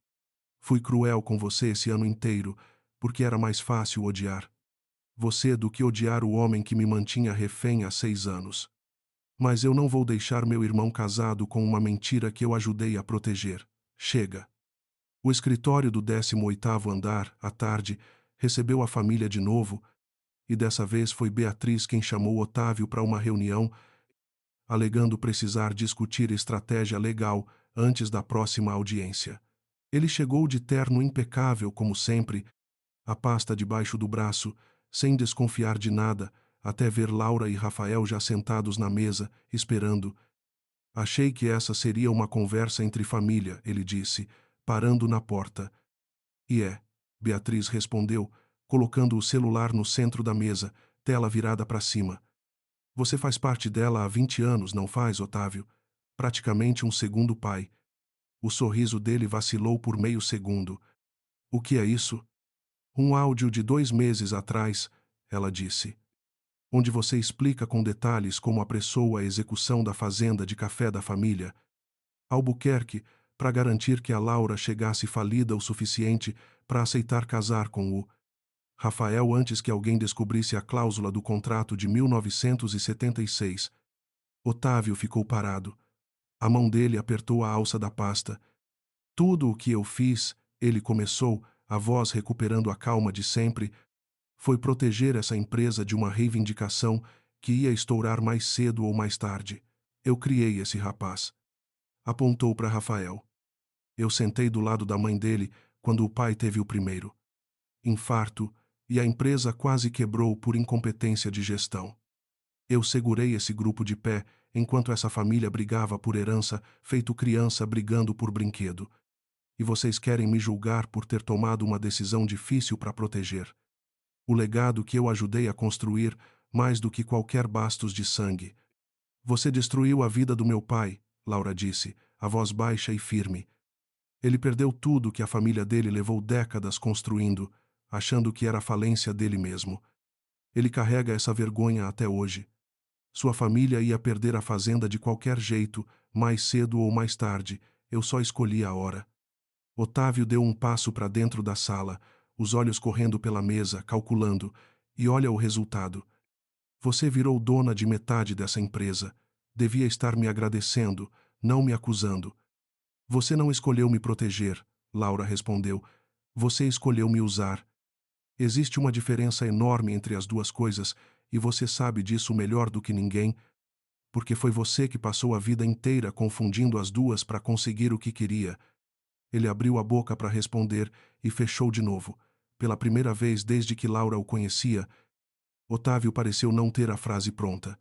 Fui cruel com você esse ano inteiro, porque era mais fácil odiar você do que odiar o homem que me mantinha refém há 6 anos. Mas eu não vou deixar meu irmão casado com uma mentira que eu ajudei a proteger. Chega. O escritório do 18º andar, à tarde, recebeu a família de novo, e dessa vez foi Beatriz quem chamou Otávio para uma reunião, alegando precisar discutir estratégia legal antes da próxima audiência. Ele chegou de terno impecável, como sempre, a pasta debaixo do braço, sem desconfiar de nada, até ver Laura e Rafael já sentados na mesa, esperando. Achei que essa seria uma conversa entre família, ele disse, parando na porta. E é, Beatriz respondeu, colocando o celular no centro da mesa, tela virada para cima. Você faz parte dela há 20 anos, não faz, Otávio? Praticamente um segundo pai. O sorriso dele vacilou por meio segundo. O que é isso? Um áudio de 2 meses atrás, ela disse, onde você explica com detalhes como apressou a execução da fazenda de café da família. Albuquerque, para garantir que a Laura chegasse falida o suficiente para aceitar casar com o Rafael antes que alguém descobrisse a cláusula do contrato de 1976. Otávio ficou parado. A mão dele apertou a alça da pasta. Tudo o que eu fiz, ele começou, a voz recuperando a calma de sempre, foi proteger essa empresa de uma reivindicação que ia estourar mais cedo ou mais tarde. Eu criei esse rapaz. Apontou para Rafael. Eu sentei do lado da mãe dele quando o pai teve o primeiro infarto e a empresa quase quebrou por incompetência de gestão. Eu segurei esse grupo de pé enquanto essa família brigava por herança, feito criança brigando por brinquedo. E vocês querem me julgar por ter tomado uma decisão difícil para proteger o legado que eu ajudei a construir mais do que qualquer bastos de sangue. Você destruiu a vida do meu pai, Laura disse, a voz baixa e firme. Ele perdeu tudo que a família dele levou décadas construindo, achando que era a falência dele mesmo. Ele carrega essa vergonha até hoje. Sua família ia perder a fazenda de qualquer jeito, mais cedo ou mais tarde, eu só escolhi a hora. Otávio deu um passo para dentro da sala, os olhos correndo pela mesa, calculando, e olha o resultado. Você virou dona de metade dessa empresa. Devia estar me agradecendo, não me acusando. Você não escolheu me proteger, Laura respondeu. Você escolheu me usar. Existe uma diferença enorme entre as duas coisas, e você sabe disso melhor do que ninguém, porque foi você que passou a vida inteira confundindo as duas para conseguir o que queria. Ele abriu a boca para responder e fechou de novo. Pela primeira vez desde que Laura o conhecia, Otávio pareceu não ter a frase pronta.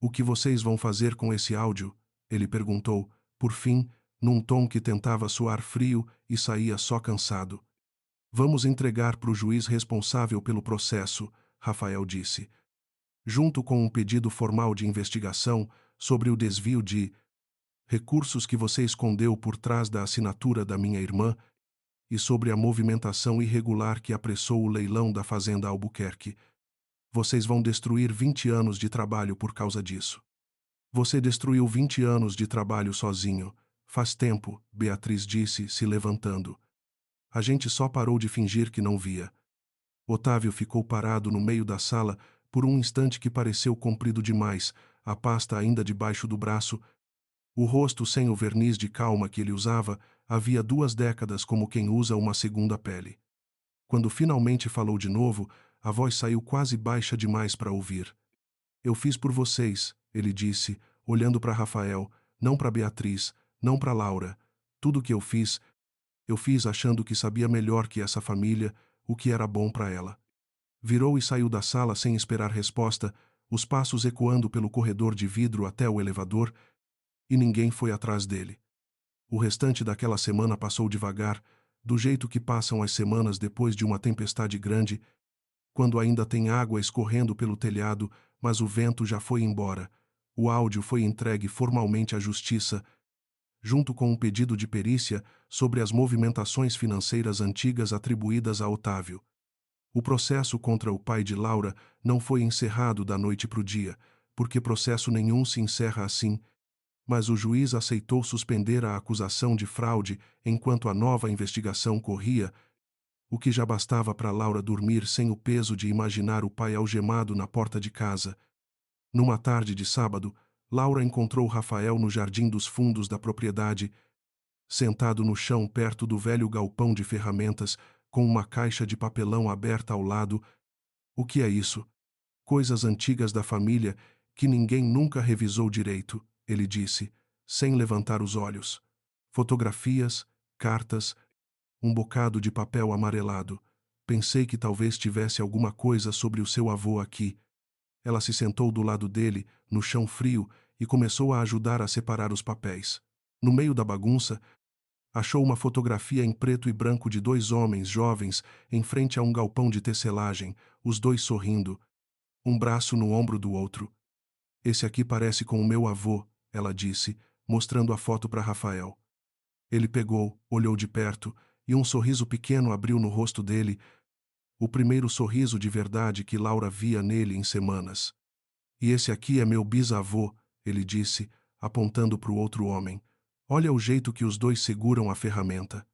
O que vocês vão fazer com esse áudio? Ele perguntou, por fim, num tom que tentava soar frio e saía só cansado. Vamos entregar para o juiz responsável pelo processo, Rafael disse, junto com um pedido formal de investigação sobre o desvio de recursos que você escondeu por trás da assinatura da minha irmã e sobre a movimentação irregular que apressou o leilão da fazenda Albuquerque. Vocês vão destruir 20 anos de trabalho por causa disso. Você destruiu 20 anos de trabalho sozinho. Faz tempo, Beatriz disse, se levantando. A gente só parou de fingir que não via. Otávio ficou parado no meio da sala por um instante que pareceu comprido demais, a pasta ainda debaixo do braço, o rosto sem o verniz de calma que ele usava havia 2 décadas como quem usa uma segunda pele. Quando finalmente falou de novo, a voz saiu quase baixa demais para ouvir. Eu fiz por vocês, ele disse, olhando para Rafael, não para Beatriz, não para Laura. Tudo que eu fiz achando que sabia melhor que essa família, o que era bom para ela. Virou e saiu da sala sem esperar resposta, os passos ecoando pelo corredor de vidro até o elevador, e ninguém foi atrás dele. O restante daquela semana passou devagar, do jeito que passam as semanas depois de uma tempestade grande, quando ainda tem água escorrendo pelo telhado, mas o vento já foi embora. O áudio foi entregue formalmente à justiça, junto com um pedido de perícia sobre as movimentações financeiras antigas atribuídas a Otávio. O processo contra o pai de Laura não foi encerrado da noite para o dia, porque processo nenhum se encerra assim, mas o juiz aceitou suspender a acusação de fraude enquanto a nova investigação corria, o que já bastava para Laura dormir sem o peso de imaginar o pai algemado na porta de casa. Numa tarde de sábado, Laura encontrou Rafael no jardim dos fundos da propriedade, sentado no chão perto do velho galpão de ferramentas, com uma caixa de papelão aberta ao lado. O que é isso? Coisas antigas da família que ninguém nunca revisou direito, ele disse, sem levantar os olhos. Fotografias, cartas, um bocado de papel amarelado. Pensei que talvez tivesse alguma coisa sobre o seu avô aqui. Ela se sentou do lado dele, no chão frio, e começou a ajudar a separar os papéis. No meio da bagunça, achou uma fotografia em preto e branco de 2 homens jovens em frente a um galpão de tecelagem, os dois sorrindo, um braço no ombro do outro. Esse aqui parece com o meu avô, ela disse, mostrando a foto para Rafael. Ele pegou, olhou de perto, e um sorriso pequeno abriu no rosto dele, o primeiro sorriso de verdade que Laura via nele em semanas. E esse aqui é meu bisavô, ele disse, apontando para o outro homem. Olha o jeito que os dois seguram a ferramenta.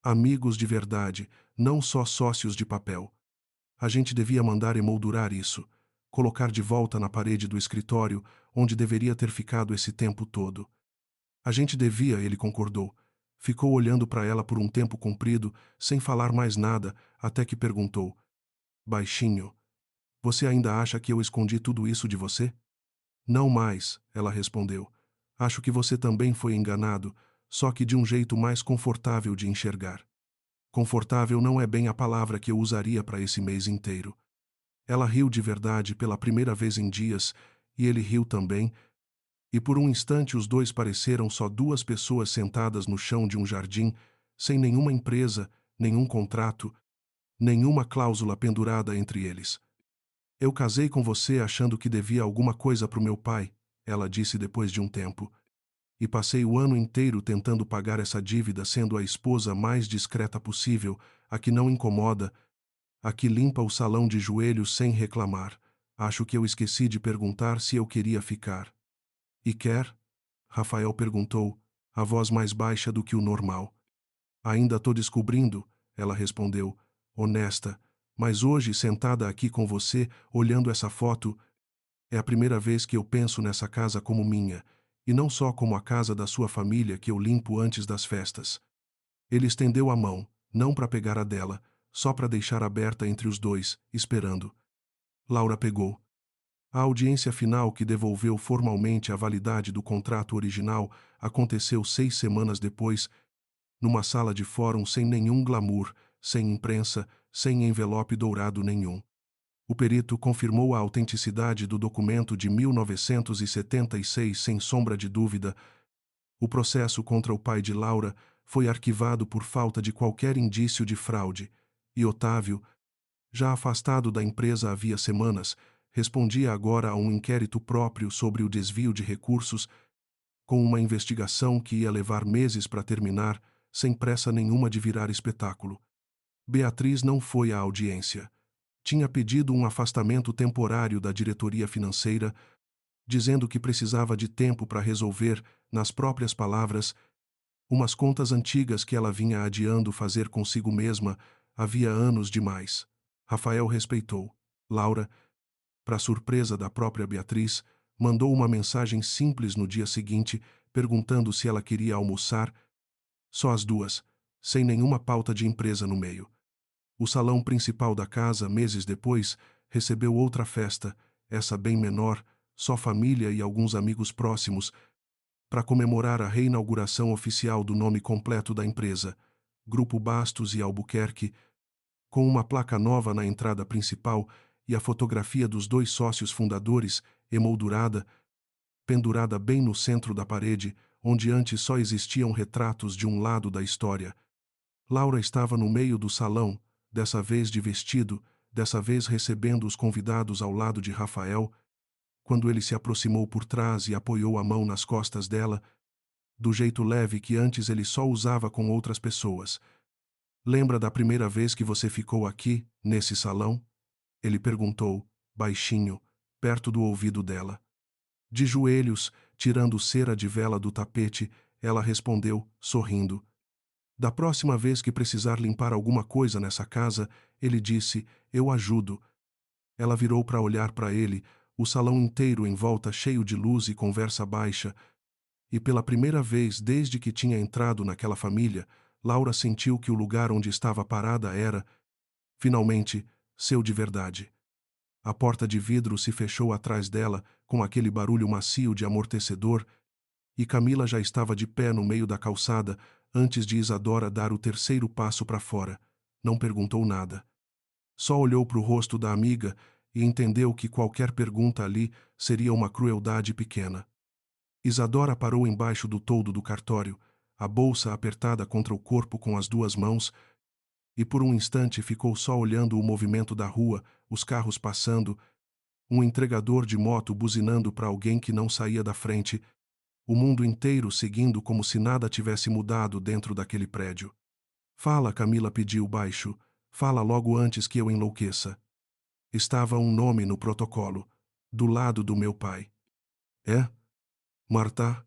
Amigos de verdade, não só sócios de papel. A gente devia mandar emoldurar isso, colocar de volta na parede do escritório, onde deveria ter ficado esse tempo todo. A gente devia, ele concordou. Ficou olhando para ela por um tempo comprido, sem falar mais nada, até que perguntou: baixinho, você ainda acha que eu escondi tudo isso de você? Não mais, ela respondeu. Acho que você também foi enganado, só que de um jeito mais confortável de enxergar. Confortável não é bem a palavra que eu usaria para esse mês inteiro. Ela riu de verdade pela primeira vez em dias, e ele riu também, e por um instante os dois pareceram só 2 pessoas sentadas no chão de um jardim, sem nenhuma empresa, nenhum contrato, nenhuma cláusula pendurada entre eles. Eu casei com você achando que devia alguma coisa para o meu pai, ela disse depois de um tempo. E passei o ano inteiro tentando pagar essa dívida sendo a esposa mais discreta possível, a que não incomoda, a que limpa o salão de joelhos sem reclamar. Acho que eu esqueci de perguntar se eu queria ficar. E quer? Rafael perguntou, a voz mais baixa do que o normal. Ainda tô descobrindo, ela respondeu, honesta, mas hoje, sentada aqui com você, olhando essa foto, é a primeira vez que eu penso nessa casa como minha, e não só como a casa da sua família que eu limpo antes das festas. Ele estendeu a mão, não para pegar a dela, só para deixar aberta entre os dois, esperando. Laura pegou. A audiência final que devolveu formalmente a validade do contrato original aconteceu 6 semanas depois, numa sala de fórum sem nenhum glamour, sem imprensa, sem envelope dourado nenhum. O perito confirmou a autenticidade do documento de 1976 sem sombra de dúvida. O processo contra o pai de Laura foi arquivado por falta de qualquer indício de fraude, e Otávio, já afastado da empresa havia semanas, respondia agora a um inquérito próprio sobre o desvio de recursos, com uma investigação que ia levar meses para terminar, sem pressa nenhuma de virar espetáculo. Beatriz não foi à audiência. Tinha pedido um afastamento temporário da diretoria financeira, dizendo que precisava de tempo para resolver, nas próprias palavras, umas contas antigas que ela vinha adiando fazer consigo mesma havia anos demais. Rafael respeitou. Laura, para surpresa da própria Beatriz, mandou uma mensagem simples no dia seguinte, perguntando se ela queria almoçar, só as duas, sem nenhuma pauta de empresa no meio. O salão principal da casa, meses depois, recebeu outra festa, essa bem menor, só família e alguns amigos próximos, para comemorar a reinauguração oficial do nome completo da empresa, Grupo Bastos e Albuquerque, com uma placa nova na entrada principal e a fotografia dos 2 sócios fundadores, emoldurada, pendurada bem no centro da parede, onde antes só existiam retratos de um lado da história. Laura estava no meio do salão, dessa vez de vestido, dessa vez recebendo os convidados ao lado de Rafael, quando ele se aproximou por trás e apoiou a mão nas costas dela, do jeito leve que antes ele só usava com outras pessoas. Lembra da primeira vez que você ficou aqui, nesse salão? Ele perguntou, baixinho, perto do ouvido dela. De joelhos, tirando cera de vela do tapete, ela respondeu, sorrindo. Da próxima vez que precisar limpar alguma coisa nessa casa, ele disse, eu ajudo. Ela virou para olhar para ele, o salão inteiro em volta cheio de luz e conversa baixa, e pela primeira vez desde que tinha entrado naquela família, Laura sentiu que o lugar onde estava parada era, finalmente, seu de verdade. A porta de vidro se fechou atrás dela, com aquele barulho macio de amortecedor, e Camila já estava de pé no meio da calçada, antes de Isadora dar o terceiro passo para fora. Não perguntou nada. Só olhou para o rosto da amiga e entendeu que qualquer pergunta ali seria uma crueldade pequena. Isadora parou embaixo do toldo do cartório, a bolsa apertada contra o corpo com as 2 mãos, e por um instante ficou só olhando o movimento da rua, os carros passando, um entregador de moto buzinando para alguém que não saía da frente, o mundo inteiro seguindo como se nada tivesse mudado dentro daquele prédio. Fala, Camila pediu baixo. Fala logo antes que eu enlouqueça. Estava um nome no protocolo, do lado do meu pai. É? Marta?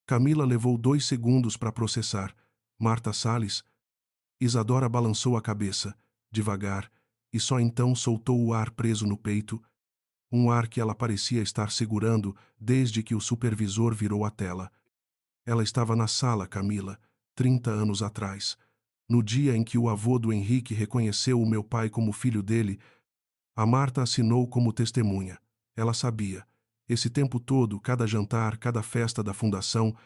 Camila levou 2 segundos para processar. Marta Salles? Isadora balançou a cabeça, devagar, e só então soltou o ar preso no peito, um ar que ela parecia estar segurando desde que o supervisor virou a tela. Ela estava na sala, Camila, 30 anos atrás. No dia em que o avô do Henrique reconheceu o meu pai como filho dele, a Marta assinou como testemunha. Ela sabia. Esse tempo todo, cada jantar, cada festa da fundação,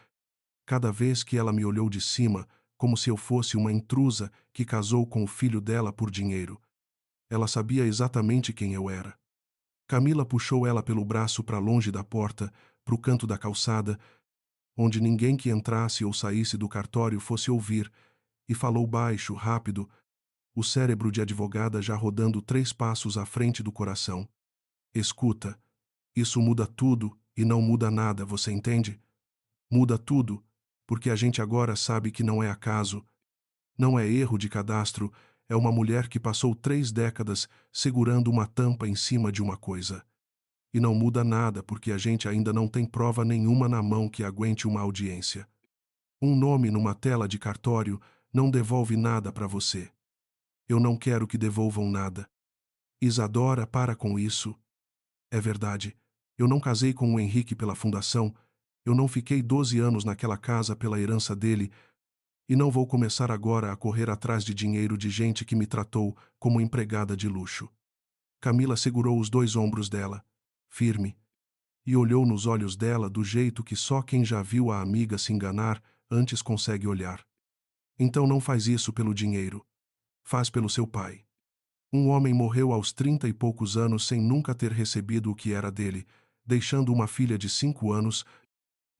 cada vez que ela me olhou de cima, como se eu fosse uma intrusa que casou com o filho dela por dinheiro. Ela sabia exatamente quem eu era. Camila puxou ela pelo braço para longe da porta, para o canto da calçada, onde ninguém que entrasse ou saísse do cartório fosse ouvir, e falou baixo, rápido, o cérebro de advogada já rodando 3 passos à frente do coração. Escuta, isso muda tudo, E não muda nada, você entende? Muda tudo, porque a gente agora sabe que não é acaso, não é erro de cadastro, é uma mulher que passou 3 décadas segurando uma tampa em cima de uma coisa. E não muda nada porque a gente ainda não tem prova nenhuma na mão que aguente uma audiência. Um nome numa tela de cartório não devolve nada para você. Eu não quero que devolvam nada. Isadora, para com isso. É verdade. Eu não casei com o Henrique pela fundação, eu não fiquei 12 anos naquela casa pela herança dele, e não vou começar agora a correr atrás de dinheiro de gente que me tratou como empregada de luxo. Camila segurou os 2 ombros dela, firme, e olhou nos olhos dela do jeito que só quem já viu a amiga se enganar antes consegue olhar. Então não faz isso pelo dinheiro. Faz pelo seu pai. Um homem morreu aos 30 e poucos anos sem nunca ter recebido o que era dele, deixando uma filha de 5 anos,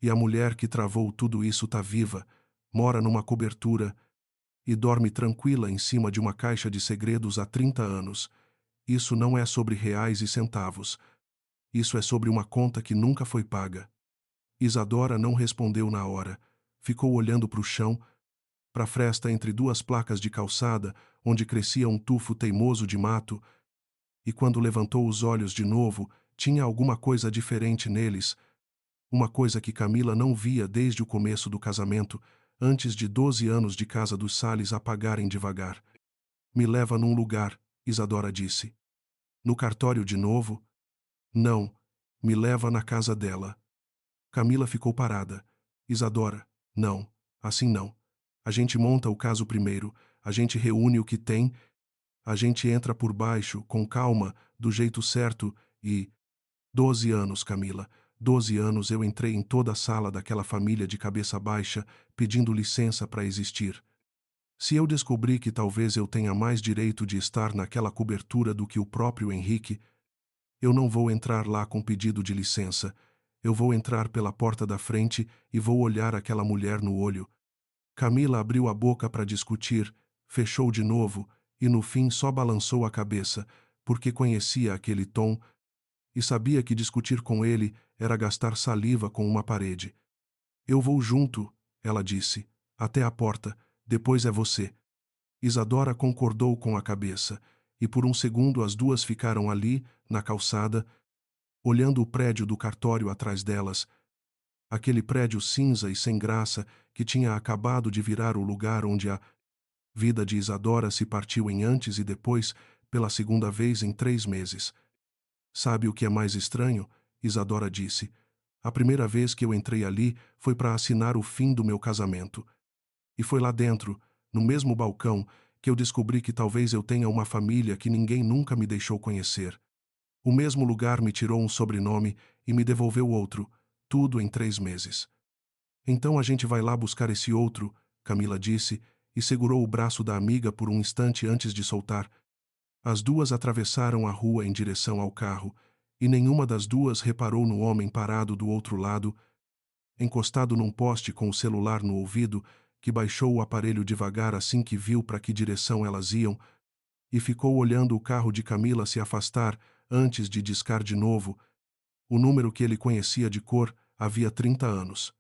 e a mulher que travou tudo isso tá viva, mora numa cobertura e dorme tranquila em cima de uma caixa de segredos há 30 anos. Isso não é sobre reais e centavos. Isso é sobre uma conta que nunca foi paga. Isadora não respondeu na hora. Ficou olhando para o chão, para a fresta entre 2 placas de calçada, onde crescia um tufo teimoso de mato, e quando levantou os olhos de novo, tinha alguma coisa diferente neles, uma coisa que Camila não via desde o começo do casamento, antes de 12 anos de casa dos Salles apagarem devagar. Me leva num lugar, Isadora disse. No cartório de novo? Não, me leva na casa dela. Camila ficou parada. Isadora, não, assim não. A gente monta o caso primeiro, a gente reúne o que tem, a gente entra por baixo, com calma, do jeito certo e... 12 anos, Camila. 12 anos eu entrei em toda a sala daquela família de cabeça baixa, pedindo licença para existir. Se eu descobrir que talvez eu tenha mais direito de estar naquela cobertura do que o próprio Henrique, eu não vou entrar lá com pedido de licença. Eu vou entrar pela porta da frente e vou olhar aquela mulher no olho. Camila abriu a boca para discutir, fechou de novo e no fim só balançou a cabeça, porque conhecia aquele tom e sabia que discutir com ele era gastar saliva com uma parede. Eu vou junto, ela disse, até a porta, depois é você. Isadora concordou com a cabeça, e por um segundo as duas ficaram ali, na calçada, olhando o prédio do cartório atrás delas, aquele prédio cinza e sem graça que tinha acabado de virar o lugar onde a vida de Isadora se partiu em antes e depois, pela segunda vez em 3 meses. Sabe o que é mais estranho? Isadora disse. A primeira vez que eu entrei ali foi para assinar o fim do meu casamento. E foi lá dentro, no mesmo balcão, que eu descobri que talvez eu tenha uma família que ninguém nunca me deixou conhecer. O mesmo lugar me tirou um sobrenome e me devolveu outro, tudo em 3 meses. Então a gente vai lá buscar esse outro, Camila disse, e segurou o braço da amiga por um instante antes de soltar. As duas atravessaram a rua em direção ao carro, e nenhuma das duas reparou no homem parado do outro lado, encostado num poste com o celular no ouvido, que baixou o aparelho devagar assim que viu para que direção elas iam, e ficou olhando o carro de Camila se afastar antes de discar de novo, o número que ele conhecia de cor havia 30 anos.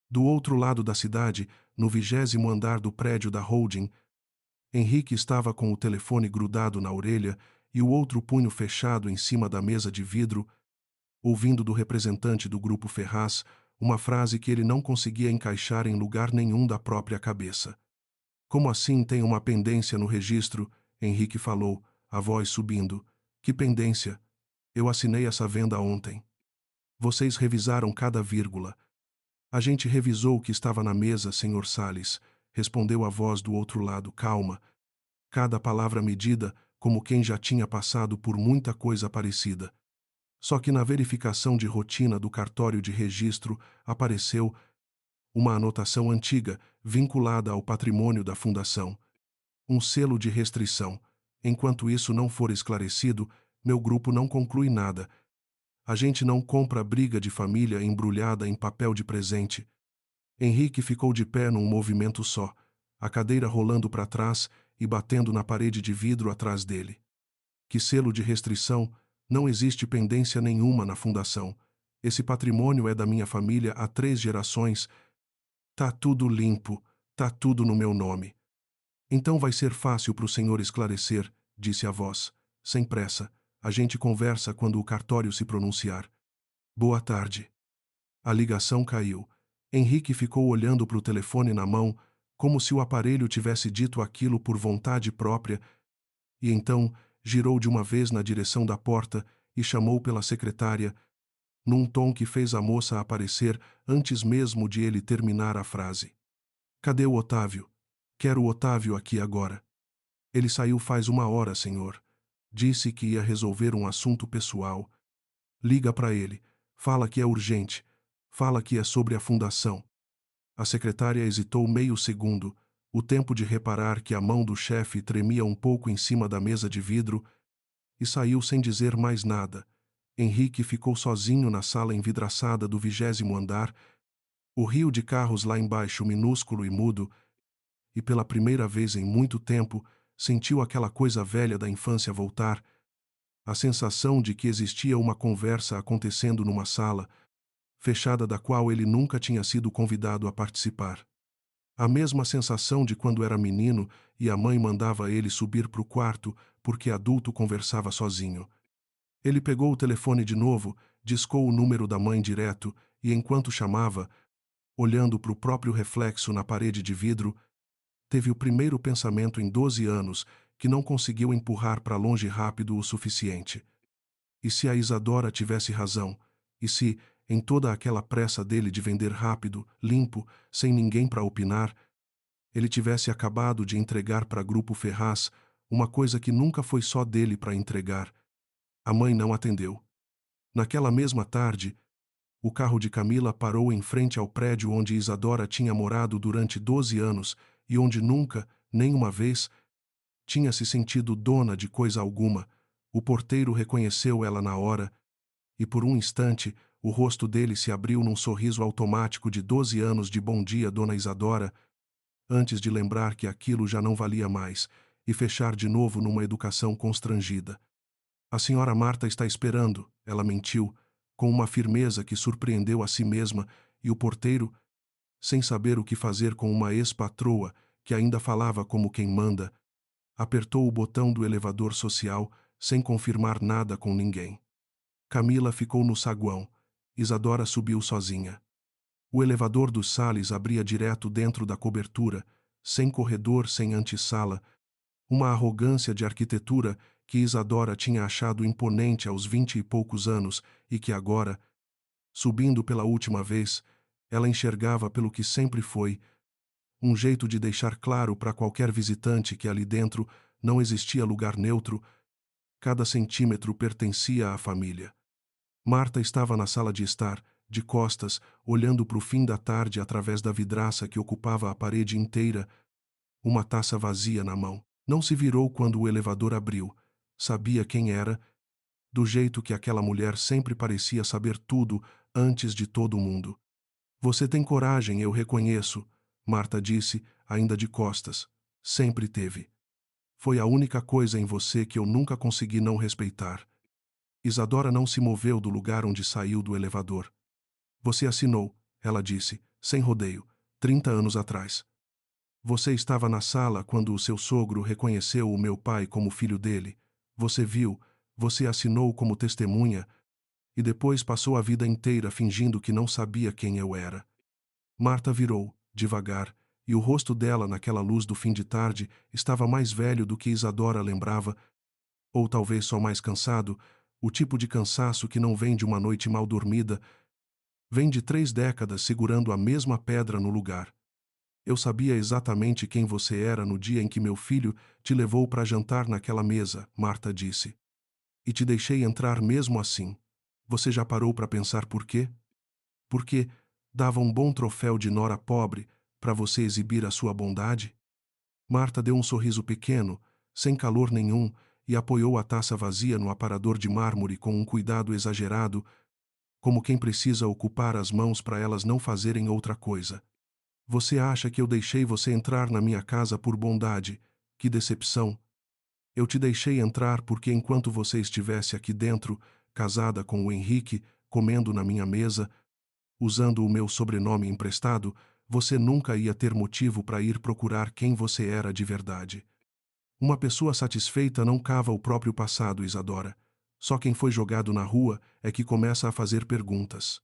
Do outro lado da cidade, no 20º andar do prédio da holding, Henrique estava com o telefone grudado na orelha e o outro punho fechado em cima da mesa de vidro, ouvindo do representante do grupo Ferraz uma frase que ele não conseguia encaixar em lugar nenhum da própria cabeça. Como assim tem uma pendência no registro? Henrique falou, a voz subindo. Que pendência? Eu assinei essa venda ontem. Vocês revisaram cada vírgula. A gente revisou o que estava na mesa, Sr. Salles, respondeu a voz do outro lado, calma. Cada palavra medida, como quem já tinha passado por muita coisa parecida. Só que na verificação de rotina do cartório de registro apareceu uma anotação antiga, vinculada ao patrimônio da fundação. Um selo de restrição. Enquanto isso não for esclarecido, meu grupo não conclui nada. A gente não compra briga de família embrulhada em papel de presente. Henrique ficou de pé num movimento só, a cadeira rolando para trás e batendo na parede de vidro atrás dele. Que selo de restrição? Não existe pendência nenhuma na fundação. Esse patrimônio é da minha família há 3 gerações. Tá tudo limpo, tá tudo no meu nome. Então vai ser fácil para o senhor esclarecer, disse a voz. Sem pressa, a gente conversa quando o cartório se pronunciar. Boa tarde. A ligação caiu. Henrique ficou olhando para o telefone na mão, como se o aparelho tivesse dito aquilo por vontade própria, e então girou de uma vez na direção da porta e chamou pela secretária, num tom que fez a moça aparecer antes mesmo de ele terminar a frase. Cadê o Otávio? Quero o Otávio aqui agora. Ele saiu faz 1 hora, senhor. Disse que ia resolver um assunto pessoal. Liga para ele. Fala que é urgente. Fala que é sobre a fundação. A secretária hesitou meio segundo, o tempo de reparar que a mão do chefe tremia um pouco em cima da mesa de vidro, e saiu sem dizer mais nada. Henrique ficou sozinho na sala envidraçada do 20º andar, o rio de carros lá embaixo minúsculo e mudo, e pela primeira vez em muito tempo sentiu aquela coisa velha da infância voltar, a sensação de que existia uma conversa acontecendo numa sala, fechada da qual ele nunca tinha sido convidado a participar. A mesma sensação de quando era menino e a mãe mandava ele subir para o quarto porque adulto conversava sozinho. Ele pegou o telefone de novo, discou o número da mãe direto e, enquanto chamava, olhando para o próprio reflexo na parede de vidro, teve o primeiro pensamento em 12 anos que não conseguiu empurrar para longe rápido o suficiente. E se a Isadora tivesse razão? E se, em toda aquela pressa dele de vender rápido, limpo, sem ninguém para opinar, ele tivesse acabado de entregar para Grupo Ferraz uma coisa que nunca foi só dele para entregar? A mãe não atendeu. Naquela mesma tarde, o carro de Camila parou em frente ao prédio onde Isadora tinha morado durante 12 anos e onde nunca, nem uma vez, tinha se sentido dona de coisa alguma. O porteiro reconheceu ela na hora, e por um instante o rosto dele se abriu num sorriso automático de 12 anos de bom dia, dona Isadora, antes de lembrar que aquilo já não valia mais, e fechar de novo numa educação constrangida. A senhora Marta está esperando, ela mentiu, com uma firmeza que surpreendeu a si mesma, e o porteiro, sem saber o que fazer com uma ex-patroa que ainda falava como quem manda, apertou o botão do elevador social sem confirmar nada com ninguém. Camila ficou no saguão. Isadora subiu sozinha. O elevador dos Sales abria direto dentro da cobertura, sem corredor, sem antessala, uma arrogância de arquitetura que Isadora tinha achado imponente aos 20 e poucos anos e que agora, subindo pela última vez, ela enxergava pelo que sempre foi, um jeito de deixar claro para qualquer visitante que ali dentro não existia lugar neutro, cada centímetro pertencia à família. Marta estava na sala de estar, de costas, olhando para o fim da tarde através da vidraça que ocupava a parede inteira, uma taça vazia na mão. Não se virou quando o elevador abriu. Sabia quem era, do jeito que aquela mulher sempre parecia saber tudo antes de todo mundo. Você tem coragem, eu reconheço, Marta disse, ainda de costas. Sempre teve. Foi a única coisa em você que eu nunca consegui não respeitar. Isadora não se moveu do lugar onde saiu do elevador. Você assinou, ela disse, sem rodeio, 30 anos atrás. Você estava na sala quando o seu sogro reconheceu o meu pai como filho dele. Você viu, você assinou como testemunha e depois passou a vida inteira fingindo que não sabia quem eu era. Marta virou, devagar, e o rosto dela naquela luz do fim de tarde estava mais velho do que Isadora lembrava, ou talvez só mais cansado, o tipo de cansaço que não vem de uma noite mal dormida, vem de 3 décadas segurando a mesma pedra no lugar. Eu sabia exatamente quem você era no dia em que meu filho te levou para jantar naquela mesa, Marta disse. E te deixei entrar mesmo assim. Você já parou para pensar por quê? Porque dava um bom troféu de nora pobre para você exibir a sua bondade? Marta deu um sorriso pequeno, sem calor nenhum, e apoiou a taça vazia no aparador de mármore com um cuidado exagerado, como quem precisa ocupar as mãos para elas não fazerem outra coisa. Você acha que eu deixei você entrar na minha casa por bondade? Que decepção! Eu te deixei entrar porque enquanto você estivesse aqui dentro, casada com o Henrique, comendo na minha mesa, usando o meu sobrenome emprestado, você nunca ia ter motivo para ir procurar quem você era de verdade. Uma pessoa satisfeita não cava o próprio passado, Isadora. Só quem foi jogado na rua é que começa a fazer perguntas.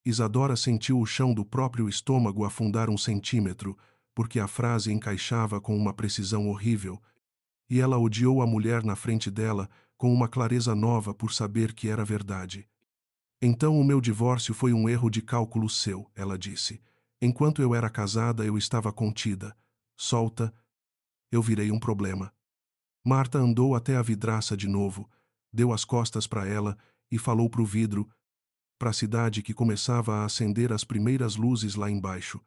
Isadora sentiu o chão do próprio estômago afundar 1 centímetro, porque a frase encaixava com uma precisão horrível, e ela odiou a mulher na frente dela com uma clareza nova por saber que era verdade. Então o meu divórcio foi um erro de cálculo seu, ela disse. Enquanto eu era casada, eu estava contida. Solta, eu virei um problema. Marta andou até a vidraça de novo, deu as costas para ela e falou para o vidro, para a cidade que começava a acender as primeiras luzes lá embaixo.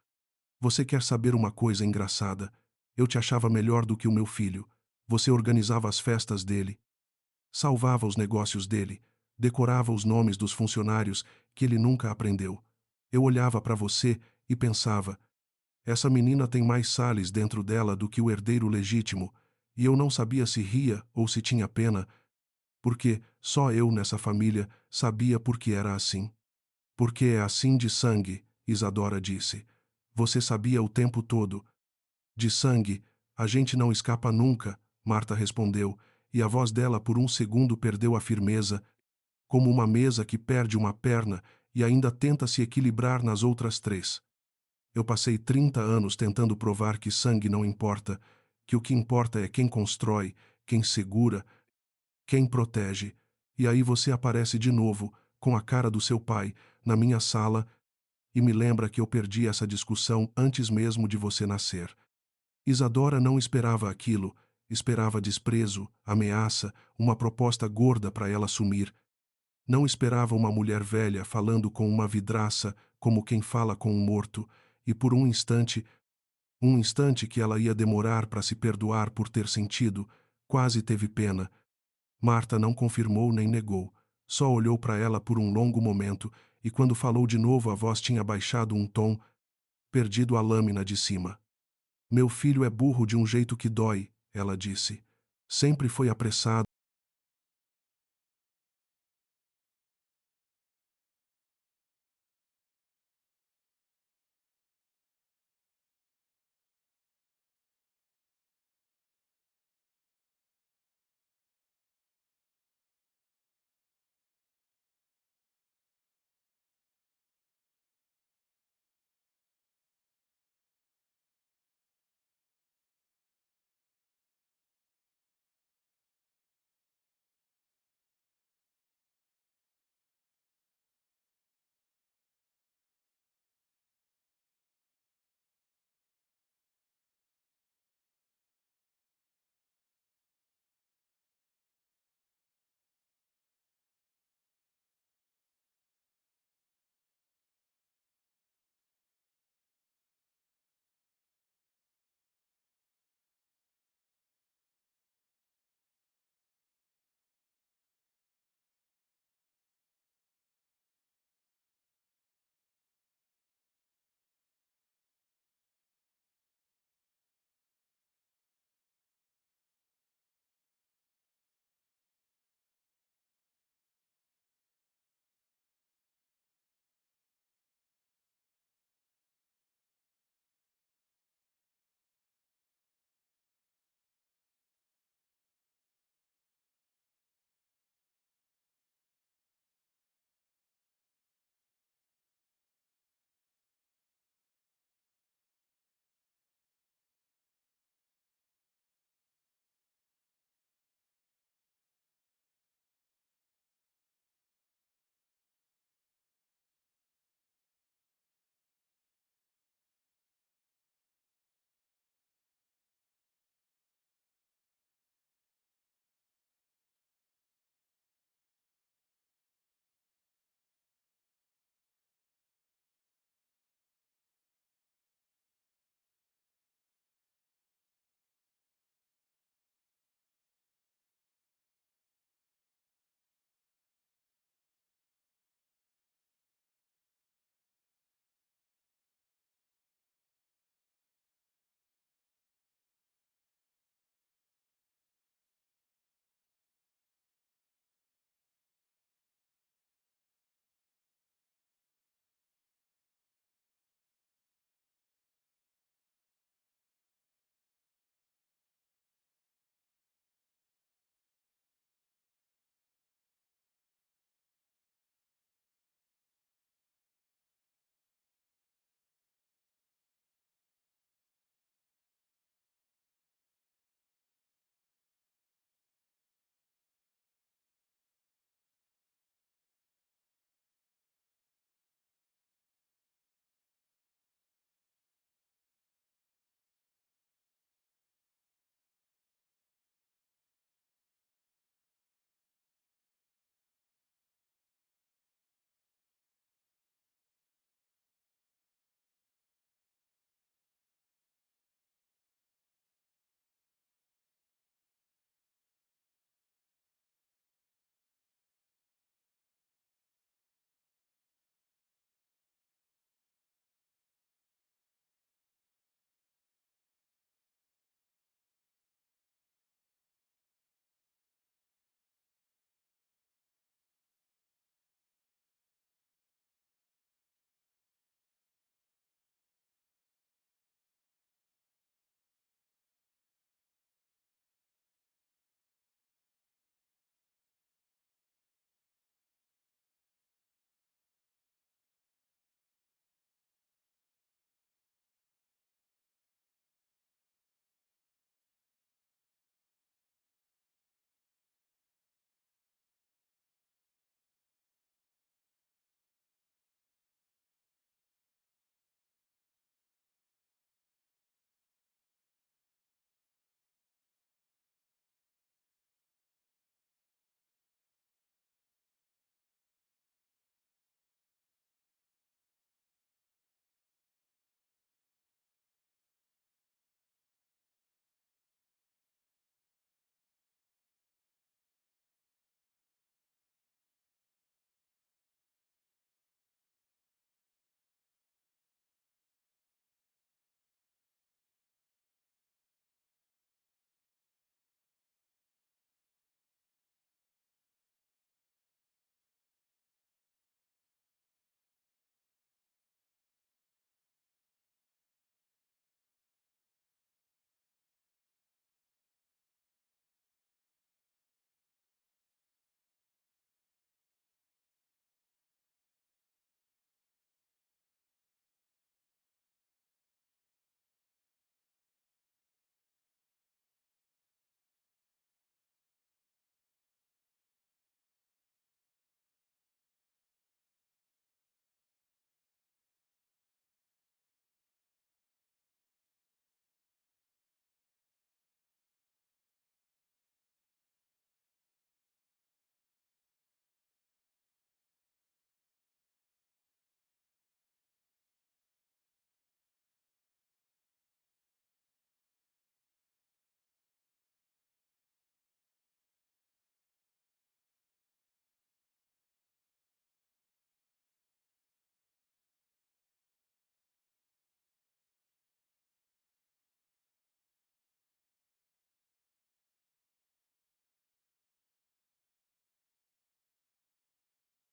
Você quer saber uma coisa engraçada? Eu te achava melhor do que o meu filho. Você organizava as festas dele, salvava os negócios dele, decorava os nomes dos funcionários que ele nunca aprendeu. Eu olhava para você e pensava, essa menina tem mais Sales dentro dela do que o herdeiro legítimo, e eu não sabia se ria ou se tinha pena, porque só eu nessa família sabia por que era assim. Porque é assim de sangue, Isadora disse. Você sabia o tempo todo. De sangue, a gente não escapa nunca, Marta respondeu, e a voz dela por 1 segundo perdeu a firmeza, como uma mesa que perde uma perna e ainda tenta se equilibrar nas outras 3. Eu passei 30 anos tentando provar que sangue não importa, que o que importa é quem constrói, quem segura, quem protege. E aí você aparece de novo, com a cara do seu pai, na minha sala, e me lembra que eu perdi essa discussão antes mesmo de você nascer. Isadora não esperava aquilo, esperava desprezo, ameaça, uma proposta gorda para ela sumir. Não esperava uma mulher velha falando com uma vidraça como quem fala com um morto, e por um instante que ela ia demorar para se perdoar por ter sentido, quase teve pena. Marta não confirmou nem negou, só olhou para ela por um longo momento, e quando falou de novo a voz tinha baixado um tom, perdido a lâmina de cima. Meu filho é burro de um jeito que dói, ela disse. Sempre foi apressado.